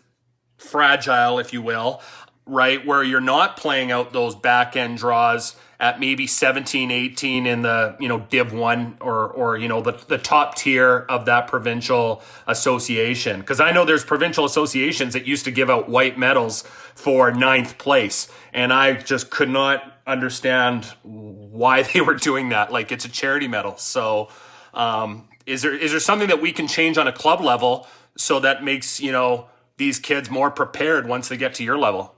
fragile, if you will, right? Where you're not playing out those back end draws at maybe 17, 18 in the, Div 1 or the top tier of that provincial association. Because I know there's provincial associations that used to give out white medals for 9th place. And I just could not understand why they were doing that. Like, it's a charity medal. So is there something that we can change on a club level so that makes, these kids more prepared once they get to your level?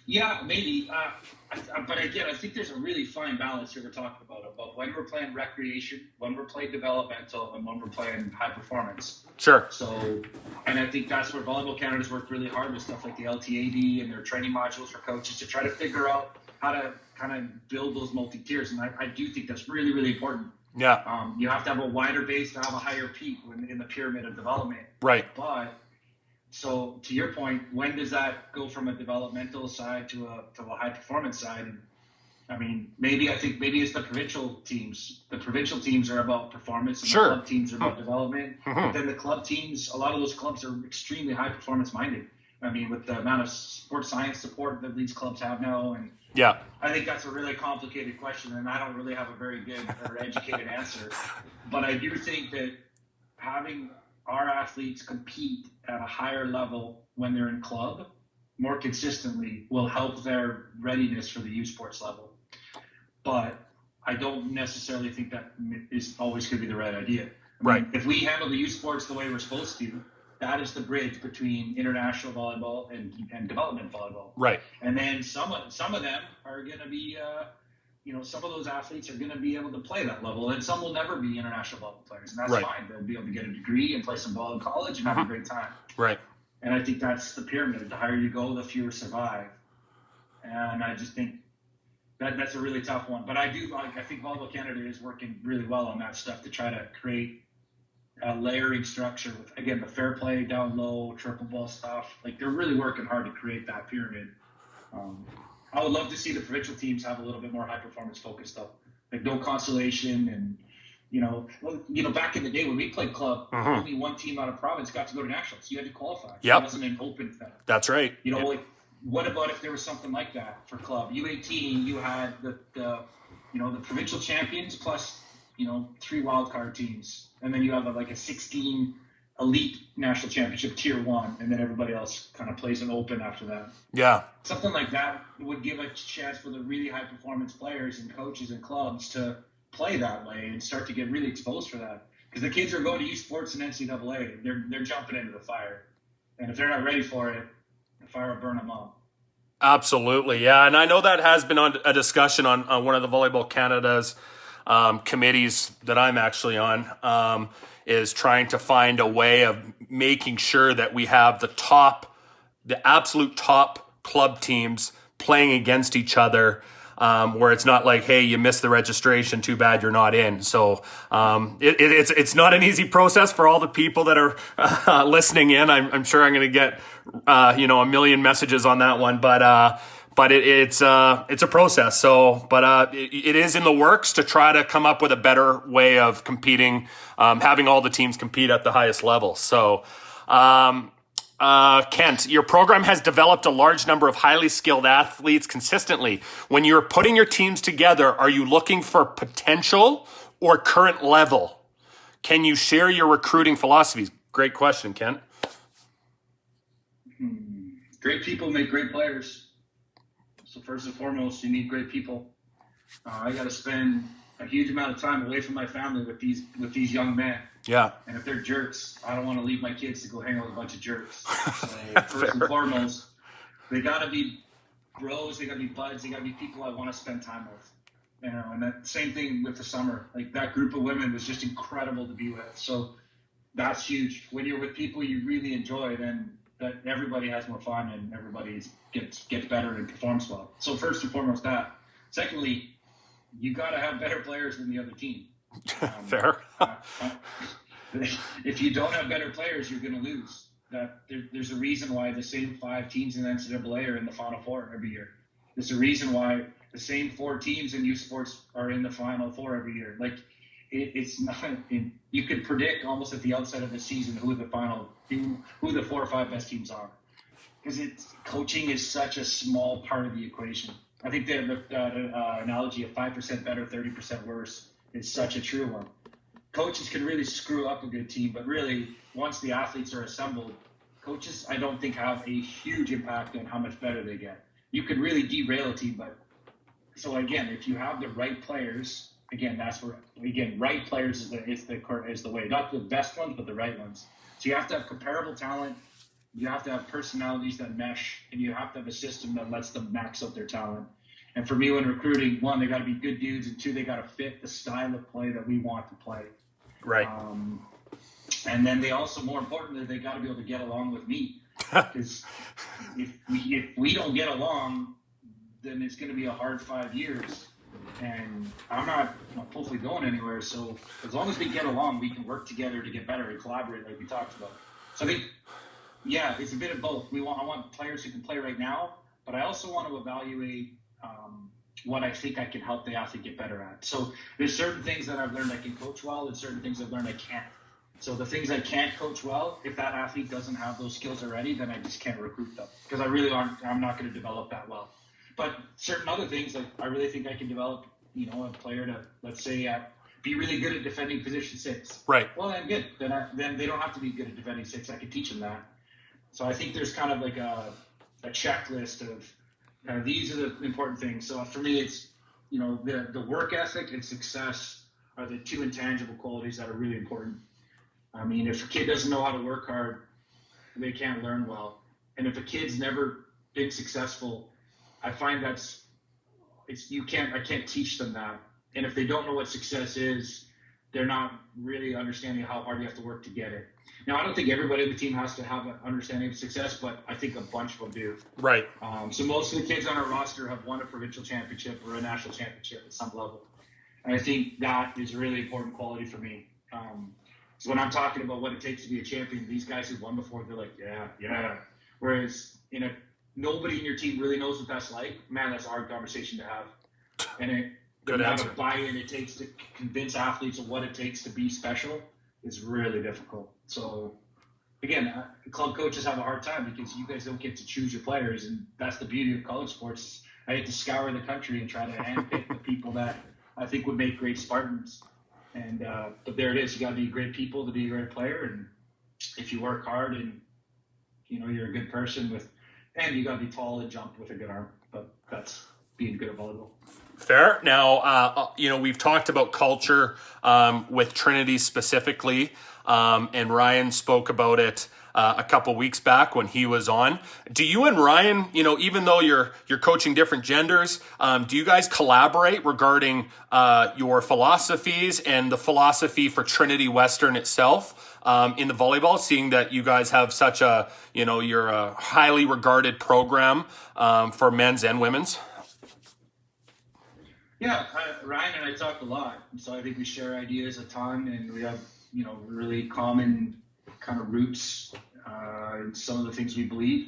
Yeah, maybe. But again, I think there's a really fine balance here we're talking about when we're playing recreation, when we're playing developmental, and when we're playing high performance. Sure. So, and I think that's where Volleyball Canada's worked really hard with stuff like the LTAD and their training modules for coaches to try to figure out how to kind of build those multi-tiers. And I do think that's really, really important. Yeah. You have to have a wider base to have a higher peak in the pyramid of development. Right. But so to your point, when does that go from a developmental side to a high performance side? And maybe it's the provincial teams. The provincial teams are about performance, and sure. The club teams are about development. Mm-hmm. But then the club teams, a lot of those clubs are extremely high performance minded. With the amount of sports science support that these clubs have now, and yeah, I think that's a really complicated question, and I don't really have a very good or educated answer. But I do think that having our athletes compete at a higher level when they're in club more consistently will help their readiness for the U Sports level. but I don't necessarily think that is always going to be the right idea. I Right. mean, if we handle the youth sports the way we're supposed to, that is the bridge between international volleyball and development volleyball. Right. And then some of them are going to be, some of those athletes are going to be able to play that level, and some will never be international volleyball players, and that's Right. fine. They'll be able to get a degree and play some ball in college and have a great time. Right. And I think that's the pyramid. The higher you go, the fewer survive. And I just think that's a really tough one. But I think Volleyball Canada is working really well on that stuff to try to create a layering structure with, again, the fair play down low, triple ball stuff. Like, they're really working hard to create that pyramid. I would love to see the provincial teams have a little bit more high performance focused stuff, like no consolation and. Back in the day when we played club, only one team out of province got to go to nationals. You had to qualify. Yep. It wasn't an open thing. That's right. Like, what about if there was something like that for club? U18, you had the provincial champions plus, 3 wild card teams, and then you have a 16 elite national championship tier 1, and then everybody else kind of plays an open after that. Yeah. Something like that would give a chance for the really high performance players and coaches and clubs to play that way and start to get really exposed for that, because the kids are going to youth sports and NCAA. They're jumping into the fire, and if they're not ready for it, the fire will burn them up. Absolutely, yeah. And I know that has been on a discussion on one of the Volleyball Canada's committees that I'm actually on, is trying to find a way of making sure that we have the absolute top club teams playing against each other, where it's not like, hey, you missed the registration, too bad you're not in. So it's not an easy process for all the people that are listening in. I'm sure I'm going to get a million messages on that one, but it's a process. So, but it is in the works to try to come up with a better way of competing, having all the teams compete at the highest level. So. Kent, your program has developed a large number of highly skilled athletes consistently. When you're putting your teams together, are you looking for potential or current level? Can you share your recruiting philosophies? Great question, Kent. Great people make great players. So first and foremost, you need great people. I got to spend a huge amount of time away from my family with these young men. Yeah. And if they're jerks, I don't want to leave my kids to go hang out with a bunch of jerks. So first and foremost, they got to be bros, they got to be buds, they got to be people I want to spend time with. And that same thing with the summer. Like, that group of women was just incredible to be with. So that's huge. When you're with people you really enjoy, then that everybody has more fun and everybody gets better and performs well. So first and foremost that. Secondly, you got to have better players than the other team. Fair. If you don't have better players, you're going to lose. There's a reason why the same 5 teams in the NCAA are in the Final Four every year. There's a reason why the same 4 teams in youth sports are in the Final Four every year. Like, it's not. You could predict almost at the outset of the season who the 4 or 5 best teams are, because coaching is such a small part of the equation. I think the analogy of 5% better, 30% worse is such a true one. Coaches can really screw up a good team, but really, once the athletes are assembled, coaches, I don't think, have a huge impact on how much better they get. You could really derail a team, but so again, if you have the right players, right players is the way, not the best ones, but the right ones. So you have to have comparable talent. You have to have personalities that mesh, and you have to have a system that lets them max out their talent. And for me, when recruiting, 1, they got to be good dudes, and 2, they got to fit the style of play that we want to play. Right. And then they also, more importantly, they got to be able to get along with me. Because if we don't get along, then it's going to be a hard 5 years. And I'm not hopefully going anywhere. So as long as we get along, we can work together to get better and collaborate like we talked about. So I think, it's a bit of both. I want players who can play right now, but I also want to evaluate what I think I can help the athlete get better at. So there's certain things that I've learned I can coach well, and certain things I've learned I can't. So the things I can't coach well, if that athlete doesn't have those skills already, then I just can't recruit them, because I'm not going to develop that well. But certain other things, like, I really think I can develop, a player to, let's say, be really good at defending position 6. Right. Well, then good. Then they don't have to be good at defending 6. I can teach them that. So I think there's kind of like a checklist of these are the important things. So for me, it's the work ethic and success are the two intangible qualities that are really important. I mean, if a kid doesn't know how to work hard, they can't learn well. And if a kid's never been successful, I find I can't teach them that. And if they don't know what success is, they're not really understanding how hard you have to work to get it. Now, I don't think everybody on the team has to have an understanding of success, but I think a bunch of them do. Right. So most of the kids on our roster have won a provincial championship or a national championship at some level. And I think that is a really important quality for me. So when I'm talking about what it takes to be a champion, these guys who've won before, they're like, yeah. Whereas nobody in your team really knows what that's like. Man, that's a hard conversation to have. And the amount of buy-in it takes to convince athletes of what it takes to be special is really difficult. So, again, club coaches have a hard time because you guys don't get to choose your players, and that's the beauty of college sports. I get to scour the country and try to handpick the people that I think would make great Spartans. And but there it is. You got to be great people to be a great player, and if you work hard and you're a good person and you got to be tall and jump with a good arm. But that's being good at volleyball. Fair. Now, we've talked about culture with Trinity specifically, and Ryan spoke about it a couple weeks back when he was on. Do you and Ryan, even though you're coaching different genders, do you guys collaborate regarding your philosophies and the philosophy for Trinity Western itself in the volleyball, seeing that you guys have such you're a highly regarded program for men's and women's? Yeah, Ryan and I talk a lot, so I think we share ideas a ton, and we have really common kind of roots in some of the things we believe.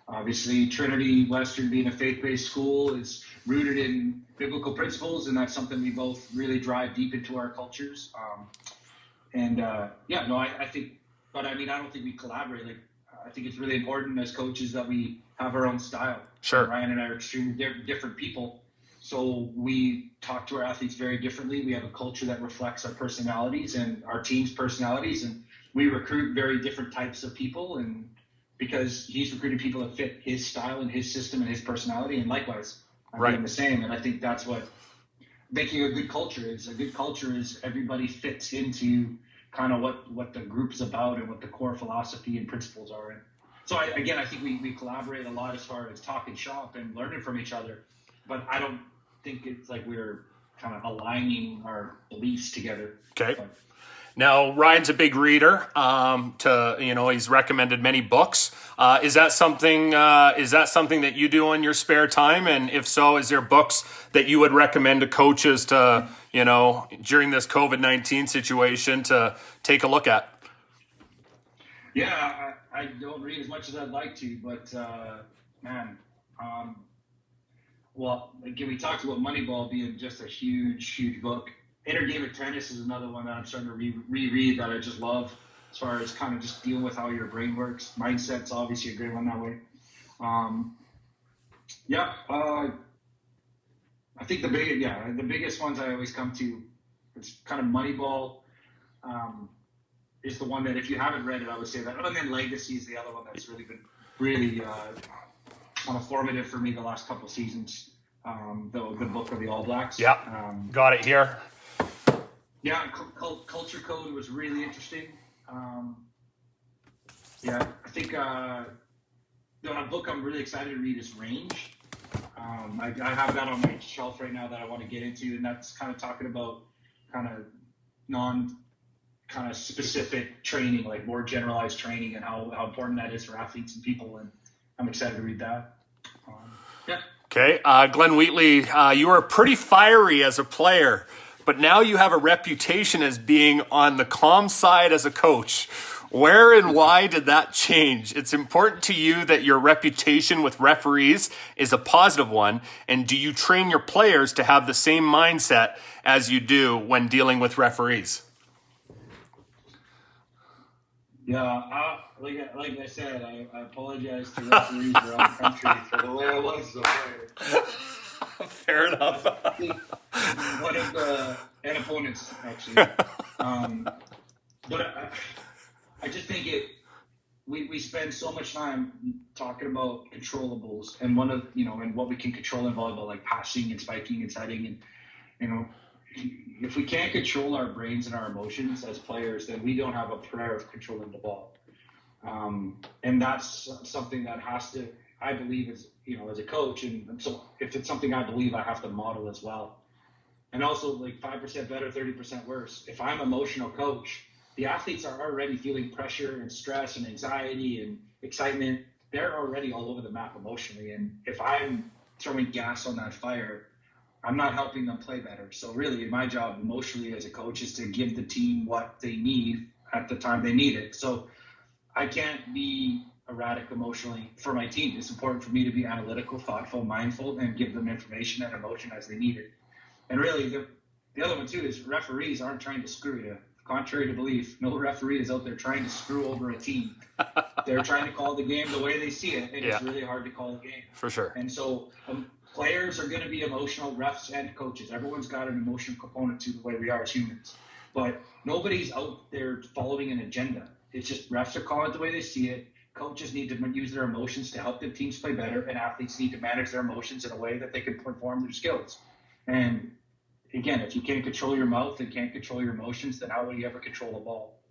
Obviously, Trinity Western, being a faith-based school, is rooted in biblical principles, and that's something we both really drive deep into our cultures. I think, but I mean, I don't think we collaborate. Like, I think it's really important as coaches that we have our own style. Sure. Ryan and I are extremely different people. So we talk to our athletes very differently. We have a culture that reflects our personalities and our team's personalities, and we recruit very different types of people. And because he's recruiting people that fit his style and his system and his personality, and likewise, I'm doing the same. And I think that's what making a good culture is. A good culture is everybody fits into kind of what the group's about and what the core philosophy and principles are. And so I think we collaborate a lot as far as talking shop and learning from each other. But I don't think it's like we're kind of aligning our beliefs together. Okay. Now, Ryan's a big reader. He's recommended many books. Is that something that you do in your spare time? And if so, is there books that you would recommend to coaches to, during this COVID-19 situation to take a look at? Yeah, I don't read as much as I'd like to, but well, again, we talked about Moneyball being just a huge book. Inner Game of Tennis is another one that I'm starting to reread that I just love, as far as kind of just dealing with how your brain works. Mindset's obviously a great one that way. I think the biggest ones I always come to, it's kind of Moneyball, is the one that if you haven't read it, I would say that. And then Legacy is the other one that's really been kind of formative for me the last couple of seasons. The book of the All Blacks. Yeah, got it here. Yeah, Culture Code was really interesting. I think a book I'm really excited to read is Range. I have that on my shelf right now that I want to get into, and that's kind of talking about kind of specific training, like more generalized training, and how important that is for athletes and people, and I'm excited to read that. Okay, Glenn Wheatley, you were pretty fiery as a player, but now you have a reputation as being on the calm side as a coach. Where and why did that change? It's important to you that your reputation with referees is a positive one, and do you train your players to have the same mindset as you do when dealing with referees? Yeah, like I said, I apologize to referees around the country for the way I was as a player. Fair enough. And opponents, actually. But I just think we spend so much time talking about controllables and one of, and what we can control in volleyball, like passing and spiking and setting. And, if we can't control our brains and our emotions as players, then we don't have a prayer of controlling the ball. And that's something that has to, I believe, as a coach. And so if it's something I believe, I have to model as well. And also, like, 5% better, 30% worse. If I'm an emotional coach, the athletes are already feeling pressure and stress and anxiety and excitement. They're already all over the map emotionally. And if I'm throwing gas on that fire, I'm not helping them play better. So really, my job emotionally as a coach is to give the team what they need at the time they need it. So I can't be erratic emotionally for my team. It's important for me to be analytical, thoughtful, mindful, and give them information and emotion as they need it. And really, the other one too is referees aren't trying to screw you. Contrary to belief, no referee is out there trying to screw over a team. They're trying to call the game the way they see it, and it's really hard to call a game. For sure. And so players are going to be emotional, refs and coaches. Everyone's got an emotional component to the way we are as humans. But nobody's out there following an agenda. It's just refs are calling it the way they see it. Coaches need to use their emotions to help their teams play better, and athletes need to manage their emotions in a way that they can perform their skills. And again, if you can't control your mouth and can't control your emotions, then how will you ever control a ball?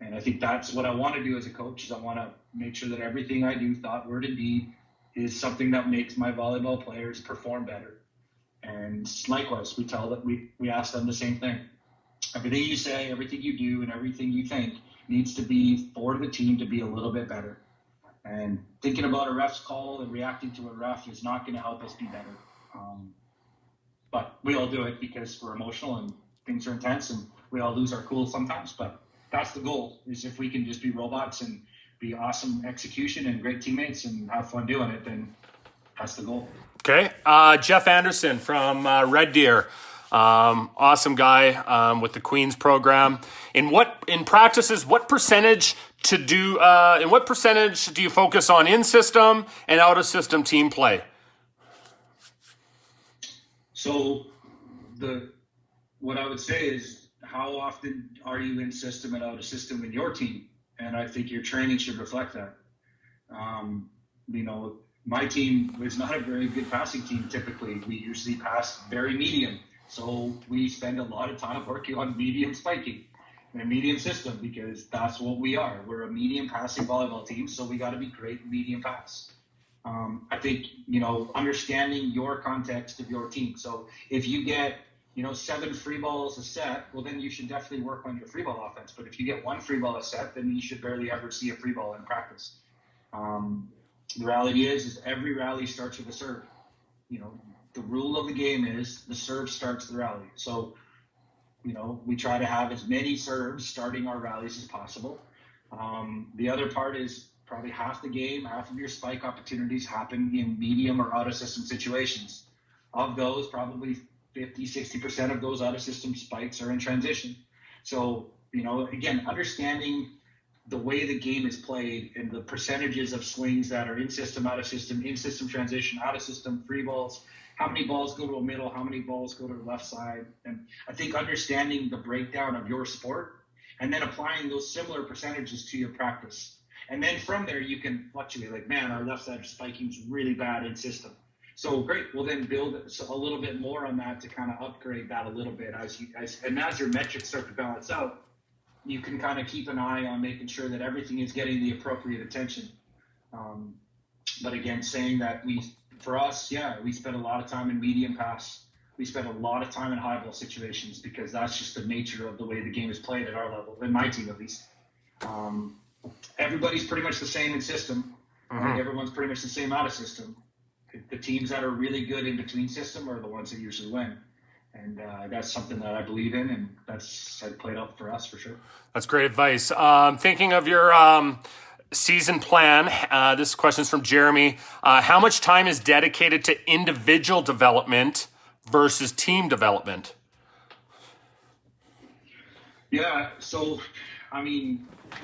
And I think that's what I want to do as a coach, is I want to make sure that everything I do, thought, word, and deed, is something that makes my volleyball players perform better. And likewise, we ask them the same thing. Everything you say, everything you do, and everything you think needs to be for the team to be a little bit better. And thinking about a ref's call and reacting to a ref is not going to help us be better. But we all do it because we're emotional and things are intense, and we all lose our cool sometimes. But that's the goal, is if we can just be robots and be awesome execution and great teammates and have fun doing it, then that's the goal. Okay. Jeff Anderson from Red Deer. Awesome guy with the Queens program. In practices, what percentage do you focus on in-system and out-of-system team play? So what I would say is, how often are you in system and out of system in your team? And I think your training should reflect that. My team is not a very good passing team typically. We usually pass very medium. So we spend a lot of time working on medium spiking and medium system, because that's what we are. We're a medium passing volleyball team, so we got to be great medium pass. I think, understanding your context of your team. So if you get, 7 free balls a set, well, then you should definitely work on your free ball offense. But if you get 1 free ball a set, then you should barely ever see a free ball in practice. The reality is every rally starts with a serve. The rule of the game is the serve starts the rally. So, we try to have as many serves starting our rallies as possible. The other part is probably half the game, half of your spike opportunities happen in medium or out-of-system situations. Of those, probably 50, 60% of those out-of-system spikes are in transition. So, again, understanding the way the game is played and the percentages of swings that are in-system, out-of-system, in-system transition, out-of-system, free balls, how many balls go to a middle, how many balls go to the left side. And I think understanding the breakdown of your sport and then applying those similar percentages to your practice. And then from there, you can fluctuate. Like, man, our left side spiking is really bad in system. So great. We'll then build a little bit more on that to kind of upgrade that a little bit. As your metrics start to balance out, you can kind of keep an eye on making sure that everything is getting the appropriate attention. But again, saying that we spend a lot of time in medium pass. We spend a lot of time in high ball situations, because that's just the nature of the way the game is played at our level, in my team at least. Everybody's pretty much the same in system. Right? Everyone's pretty much the same out of system. The teams that are really good in between system are the ones that usually win. And that's something that I believe in, and that's played out for us for sure. That's great advice. Thinking of your season plan, this question is from Jeremy. How much time is dedicated to individual development versus team development? Yeah, so,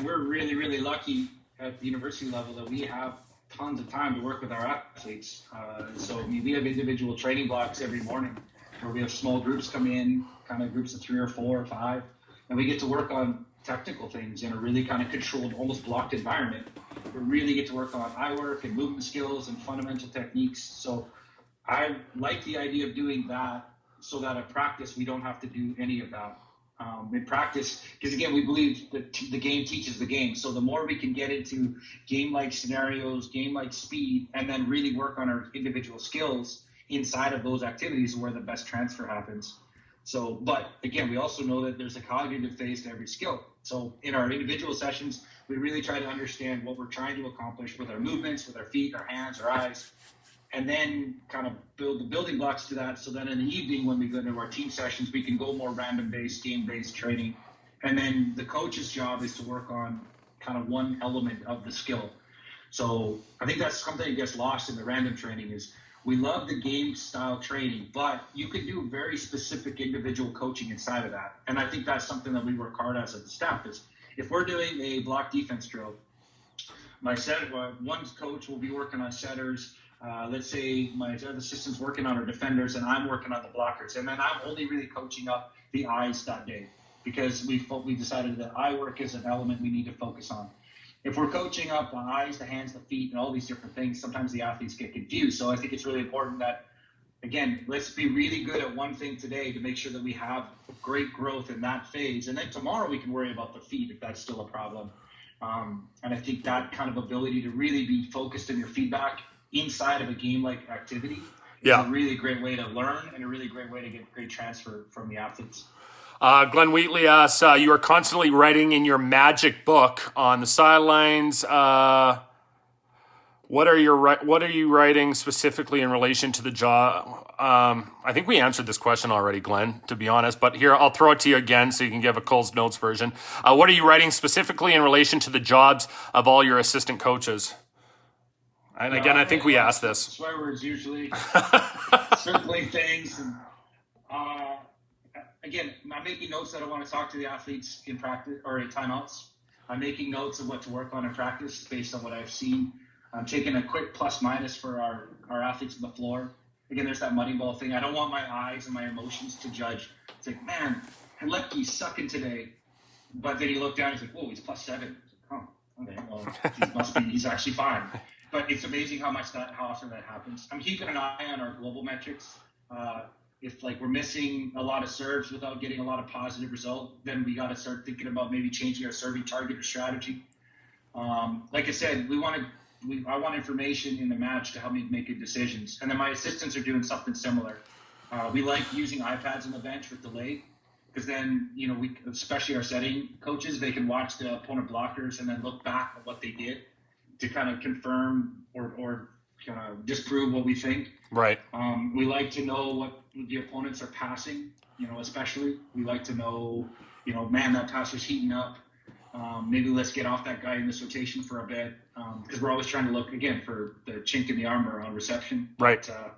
we're really, really lucky at the university level that we have tons of time to work with our athletes. We have individual training blocks every morning where we have small groups come in, kind of groups of 3 or 4 or 5, and we get to work on technical things in a really kind of controlled, almost blocked environment. We really get to work on eye work and movement skills and fundamental techniques. So I like the idea of doing that so that at practice we don't have to do any of that. In practice, because again, we believe that the game teaches the game. So the more we can get into game-like scenarios, game-like speed, and then really work on our individual skills inside of those activities where the best transfer happens. So, but again, we also know that there's a cognitive phase to every skill. So in our individual sessions, we really try to understand what we're trying to accomplish with our movements, with our feet, our hands, our eyes, and then kind of build the building blocks to that. So then in the evening, when we go into our team sessions, we can go more random-based, game-based training. And then the coach's job is to work on kind of one element of the skill. So I think that's something that gets lost in the random training is we love the game-style training, but you can do very specific individual coaching inside of that. And I think that's something that we work hard as a staff is if we're doing a block defense drill, one coach will be working on setters. Let's say my other assistant's working on our defenders and I'm working on the blockers. And then I'm only really coaching up the eyes that day because we decided that eye work is an element we need to focus on. If we're coaching up the eyes, the hands, the feet, and all these different things, sometimes the athletes get confused. So I think it's really important that, again, let's be really good at one thing today to make sure that we have great growth in that phase. And then tomorrow we can worry about the feet if that's still a problem. And I think that kind of ability to really be focused in your feedback inside of a game-like activity is a really great way to learn and a really great way to get great transfer from the athletes. Glenn Wheatley asks, you are constantly writing in your magic book on the sidelines. What are you writing specifically in relation to the job? I think we answered this question already, Glenn, to be honest. But here, I'll throw it to you again so you can give a Cole's Notes version. What are you writing specifically in relation to the jobs of all your assistant coaches? And again, I think we asked this. Swear words usually, circling things. And, again, I'm making notes that I want to talk to the athletes in practice or in timeouts. I'm making notes of what to work on in practice based on what I've seen. I'm taking a quick plus minus for our athletes on the floor. Again, there's that money ball thing. I don't want my eyes and my emotions to judge. It's like, man, Lepke's sucking today. But then you look down and he's like, whoa, he's plus 7. Oh, okay, well, he's actually fine. But it's amazing how often that happens. I'm keeping an eye on our global metrics. If we're missing a lot of serves without getting a lot of positive result, then we got to start thinking about maybe changing our serving target or strategy. Like I said, I want information in the match to help me make good decisions. And then my assistants are doing something similar. We like using iPads on the bench with delay because then, we, especially our setting coaches, they can watch the opponent blockers and then look back at what they did to kind of confirm or kind of disprove what we think. Right. We like to know what the opponents are passing, especially. We like to know, man, that pass was heating up. Maybe let's get off that guy in this rotation for a bit because we're always trying to look, again, for the chink in the armor on reception. Right. But,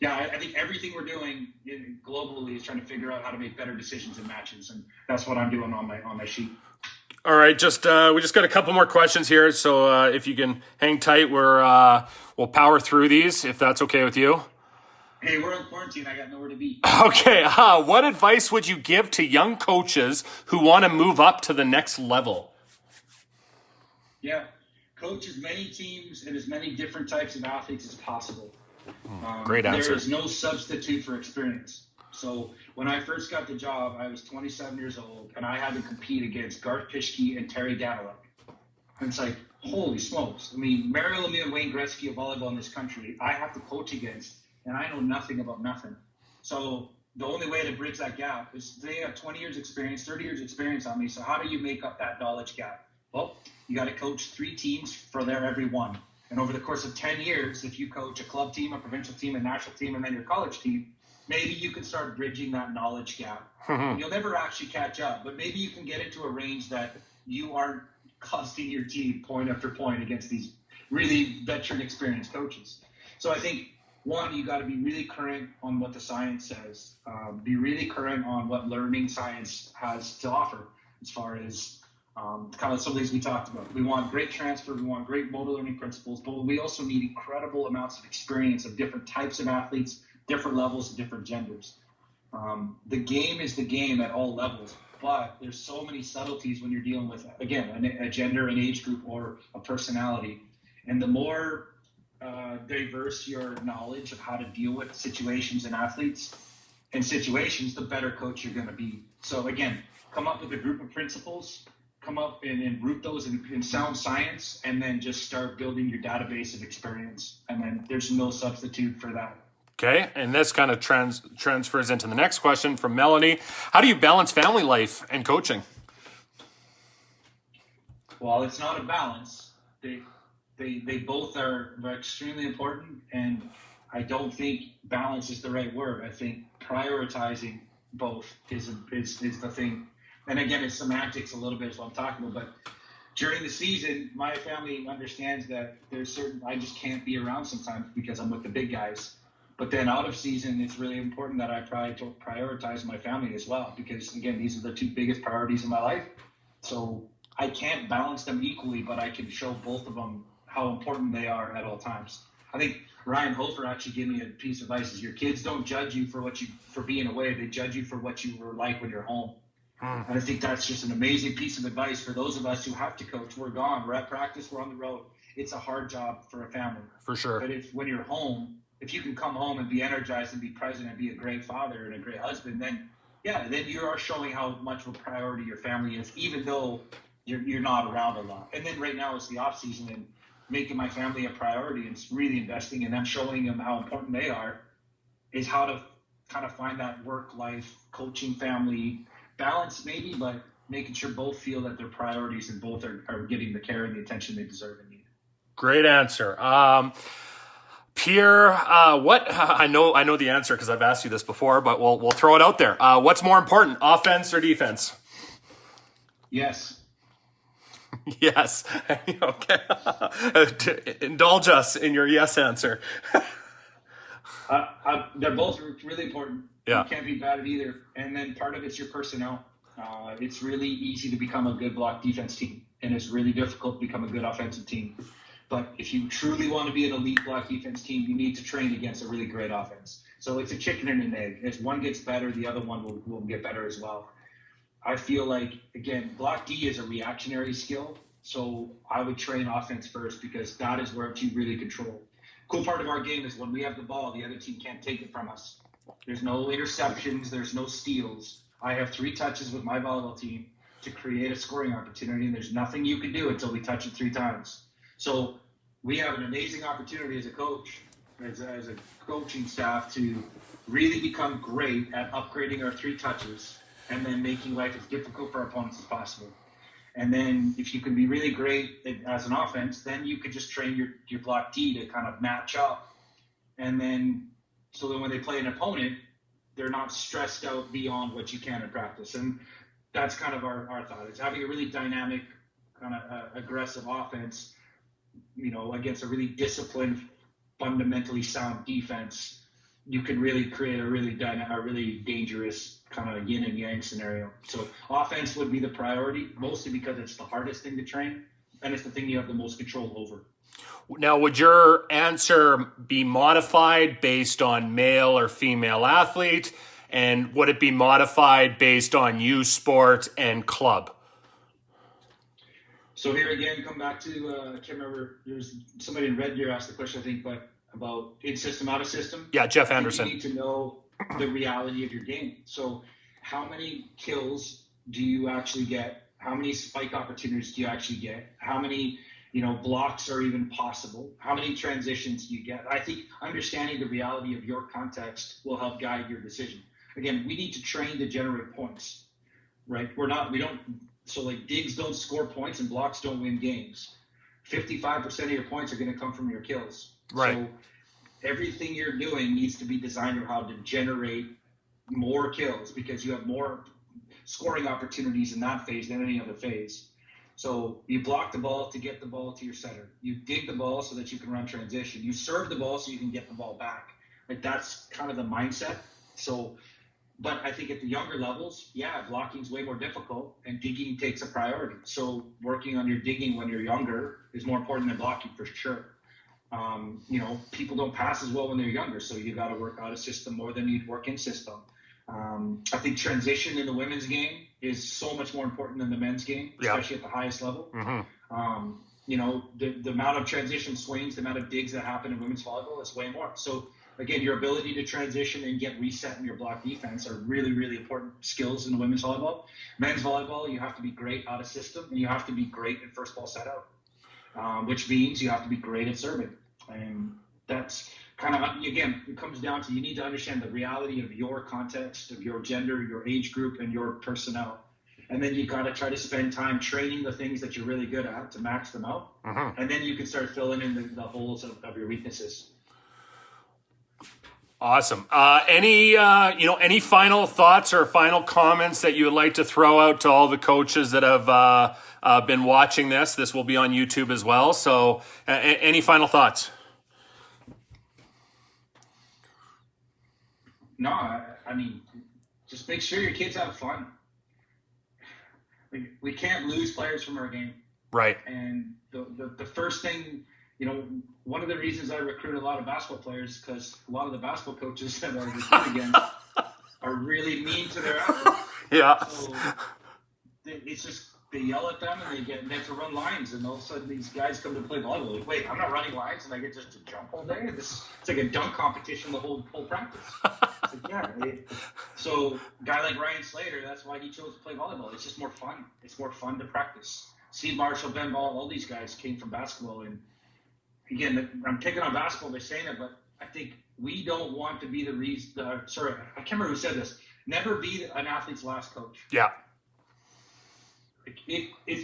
I think everything we're doing globally is trying to figure out how to make better decisions in matches, and that's what I'm doing on my sheet. All right, we just got a couple more questions here, so if you can hang tight, we'll power through these if that's okay with you. Hey, we're in quarantine. I got nowhere to be. Okay, what advice would you give to young coaches who want to move up to the next level? Yeah, coach as many teams and as many different types of athletes as possible. Great answer. There is no substitute for experience. So when I first got the job, I was 27 years old, and I had to compete against Garth Pischke and Terry Daniluk. And it's like, holy smokes. I mean, Mario Lemieux and Wayne Gretzky of volleyball in this country, I have to coach against, and I know nothing about nothing. So the only way to bridge that gap is they have 20 years experience, 30 years experience on me. So how do you make up that knowledge gap? Well, you got to coach 3 teams for their every one. And over the course of 10 years, if you coach a club team, a provincial team, a national team, and then your college team, maybe you can start bridging that knowledge gap. You'll never actually catch up, but maybe you can get into a range that you aren't costing your team point after point against these really veteran experienced coaches. So I think, one, you got to be really current on what the science says. Be really current on what learning science has to offer as far as kind of some of these we talked about. We want great transfer, we want great motor learning principles, but we also need incredible amounts of experience of different types of athletes, different levels, and different genders. The game is the game at all levels. but there's so many subtleties when you're dealing with, again, a gender, an age group, or a personality. And the more diverse your knowledge of how to deal with situations and athletes and situations, the better coach you're going to be. So again, come up with a group of principles, come up and root those in sound science, and then just start building your database of experience. And then there's no substitute for that. Okay, and this kind of transfers into the next question from Melanie. How do you balance family life and coaching? Well, it's not a balance. They both are extremely important, and I don't think balance is the right word. I think prioritizing both is the thing. And again, it's semantics a little bit is what I'm talking about. But during the season, my family understands that there's I just can't be around sometimes because I'm with the big guys. But then out of season, it's really important that I try to prioritize my family as well, because again, these are the two biggest priorities in my life. So I can't balance them equally, but I can show both of them how important they are at all times. I think Ryan Hofer actually gave me a piece of advice: is your kids don't judge you for being away; they judge you for what you were like when you're home. And I think that's just an amazing piece of advice for those of us who have to coach. We're gone, we're at practice, we're on the road. It's a hard job for a family, for sure. But when you're home, if you can come home and be energized and be present and be a great father and a great husband, then you are showing how much of a priority your family is, even though you're not around a lot. And then right now it's the off season, and making my family a priority and really investing in them, showing them how important they are, is how to kind of find that work-life, coaching, family balance maybe, but making sure both feel that they're priorities and both are getting the care and the attention they deserve and need. Great answer. Pierre, what I know the answer because I've asked you this before, but we'll throw it out there. What's more important, offense or defense? Yes. Yes. Okay. Indulge us in your yes answer. They're both really important. Yeah. You can't be bad at either. And then part of it's your personnel. It's really easy to become a good block defense team, and it's really difficult to become a good offensive team. But if you truly want to be an elite block defense team, you need to train against a really great offense. So it's a chicken and an egg. As one gets better, the other one will get better as well. I feel like, again, block D is a reactionary skill. So I would train offense first because that is where you really control. Cool part of our game is when we have the ball, the other team can't take it from us. There's no interceptions. There's no steals. I have 3 touches with my volleyball team to create a scoring opportunity, and there's nothing you can do until we touch it 3 times. So we have an amazing opportunity as a coach, as a coaching staff, to really become great at upgrading our 3 touches and then making life as difficult for our opponents as possible. And then if you can be really great as an offense, then you could just train your block D to kind of match up. And then so that when they play an opponent, they're not stressed out beyond what you can in practice. And that's kind of our thought. It's having a really dynamic, kind of aggressive offense, against a really disciplined, fundamentally sound defense. You can really create a really dangerous kind of yin and yang scenario. So offense would be the priority, mostly because it's the hardest thing to train, and it's the thing you have the most control over. Now, would your answer be modified based on male or female athlete? And would it be modified based on youth sport and club? So here again, come back to, I can't remember, there's somebody in Red Deer asked the question, I think, but about in-system, out-of-system. Yeah, Jeff Anderson. You need to know the reality of your game. So how many kills do you actually get? How many spike opportunities do you actually get? How many blocks are even possible? How many transitions do you get? I think understanding the reality of your context will help guide your decision. Again, we need to train to generate points, right? So like digs don't score points and blocks don't win games. 55% of your points are going to come from your kills. Right. So everything you're doing needs to be designed around how to generate more kills, because you have more scoring opportunities in that phase than any other phase. So you block the ball to get the ball to your center. You dig the ball so that you can run transition. You serve the ball so you can get the ball back. Like that's kind of the mindset. So, but I think at the younger levels, blocking is way more difficult and digging takes a priority. So working on your digging when you're younger is more important than blocking for sure. People don't pass as well when they're younger, so you got to work out of system more than you'd work in system. I think transition in the women's game is so much more important than the men's game, especially at the highest level. You know, the amount of transition swings, the amount of digs that happen in women's volleyball is way more. So again, your ability to transition and get reset in your block defense are really, really important skills in the women's volleyball. Men's volleyball, you have to be great out of system, and you have to be great in first ball set out, which means you have to be great at serving. And that's kind of, again, it comes down to, you need to understand the reality of your context, of your gender, your age group, and your personnel. And then you got to try to spend time training the things that you're really good at to max them out. And then you can start filling in the holes of your weaknesses. Awesome. Any final thoughts or final comments that you would like to throw out to all the coaches that have been watching this? This will be on YouTube as well. So any final thoughts? No, I mean, just make sure your kids have fun. We can't lose players from our game. Right. And the first thing, you know, one of the reasons I recruit a lot of basketball players, because a lot of the basketball coaches that I recruit against are really mean to their athletes. Yeah. So it's just, they yell at them and they get meant to run lines, and all of a sudden these guys come to play volleyball. Like, wait, I'm not running lines and I get just to jump all day? It's like a dunk competition the whole practice. It's like, yeah. So a guy like Ryan Slater, that's why he chose to play volleyball. It's just more fun. It's more fun to practice. Steve Marshall, Ben Ball, all these guys came from basketball. And again, I'm picking on basketball by saying it, but I think we don't want to be the reason. I can't remember who said this. Never be an athlete's last coach. Yeah.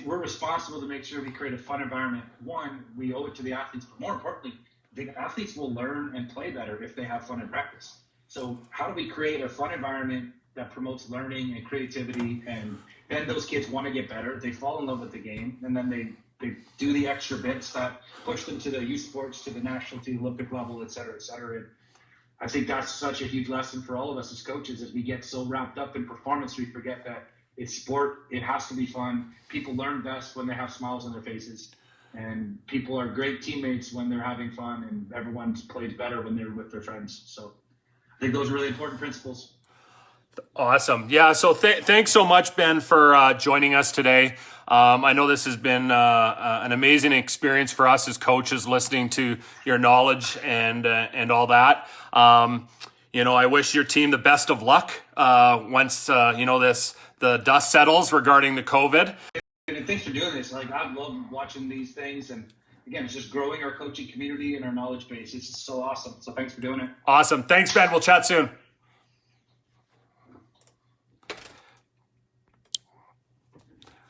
We're responsible to make sure we create a fun environment. One, we owe it to the athletes, but more importantly, the athletes will learn and play better if they have fun in practice. So how do we create a fun environment that promotes learning and creativity, and then those kids want to get better, they fall in love with the game, and then they do the extra bits that push them to the youth sports, to the national, to the Olympic level, et cetera, et cetera. And I think that's such a huge lesson for all of us as coaches, as we get so wrapped up in performance, we forget that it's sport. It has to be fun. People learn best when they have smiles on their faces, and people are great teammates when they're having fun, and everyone plays better when they're with their friends. So I think those are really important principles. Awesome. Yeah. So thanks so much, Ben, for joining us today. I know this has been an amazing experience for us as coaches, listening to your knowledge and all that. I wish your team the best of luck once the dust settles regarding the COVID. And thanks for doing this. Like, I love watching these things, and again, it's just growing our coaching community and our knowledge base. It's just so awesome. So thanks for doing it. Awesome. Thanks, Ben. We'll chat soon.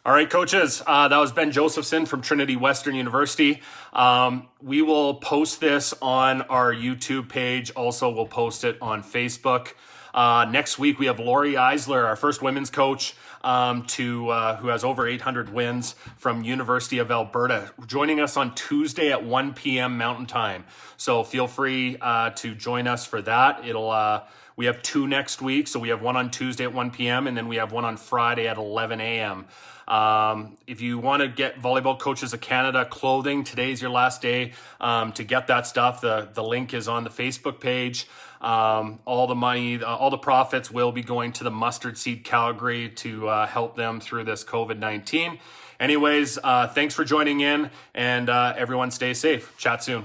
All right, coaches, that was Ben Josephson from Trinity Western University. We will post this on our YouTube page. Also, we'll post it on Facebook. Next week, we have Lori Eisler, our first women's coach, who has over 800 wins from University of Alberta, joining us on Tuesday at 1 p.m. Mountain Time. So feel free to join us for that. We have two next week. So we have one on Tuesday at 1 p.m. and then we have one on Friday at 11 a.m. If you want to get Volleyball Coaches of Canada clothing, today's your last day to get that stuff. The link is on the Facebook page. All the money, all the profits will be going to the Mustard Seed Calgary to help them through this COVID-19. Anyways, thanks for joining in, and everyone stay safe. Chat soon.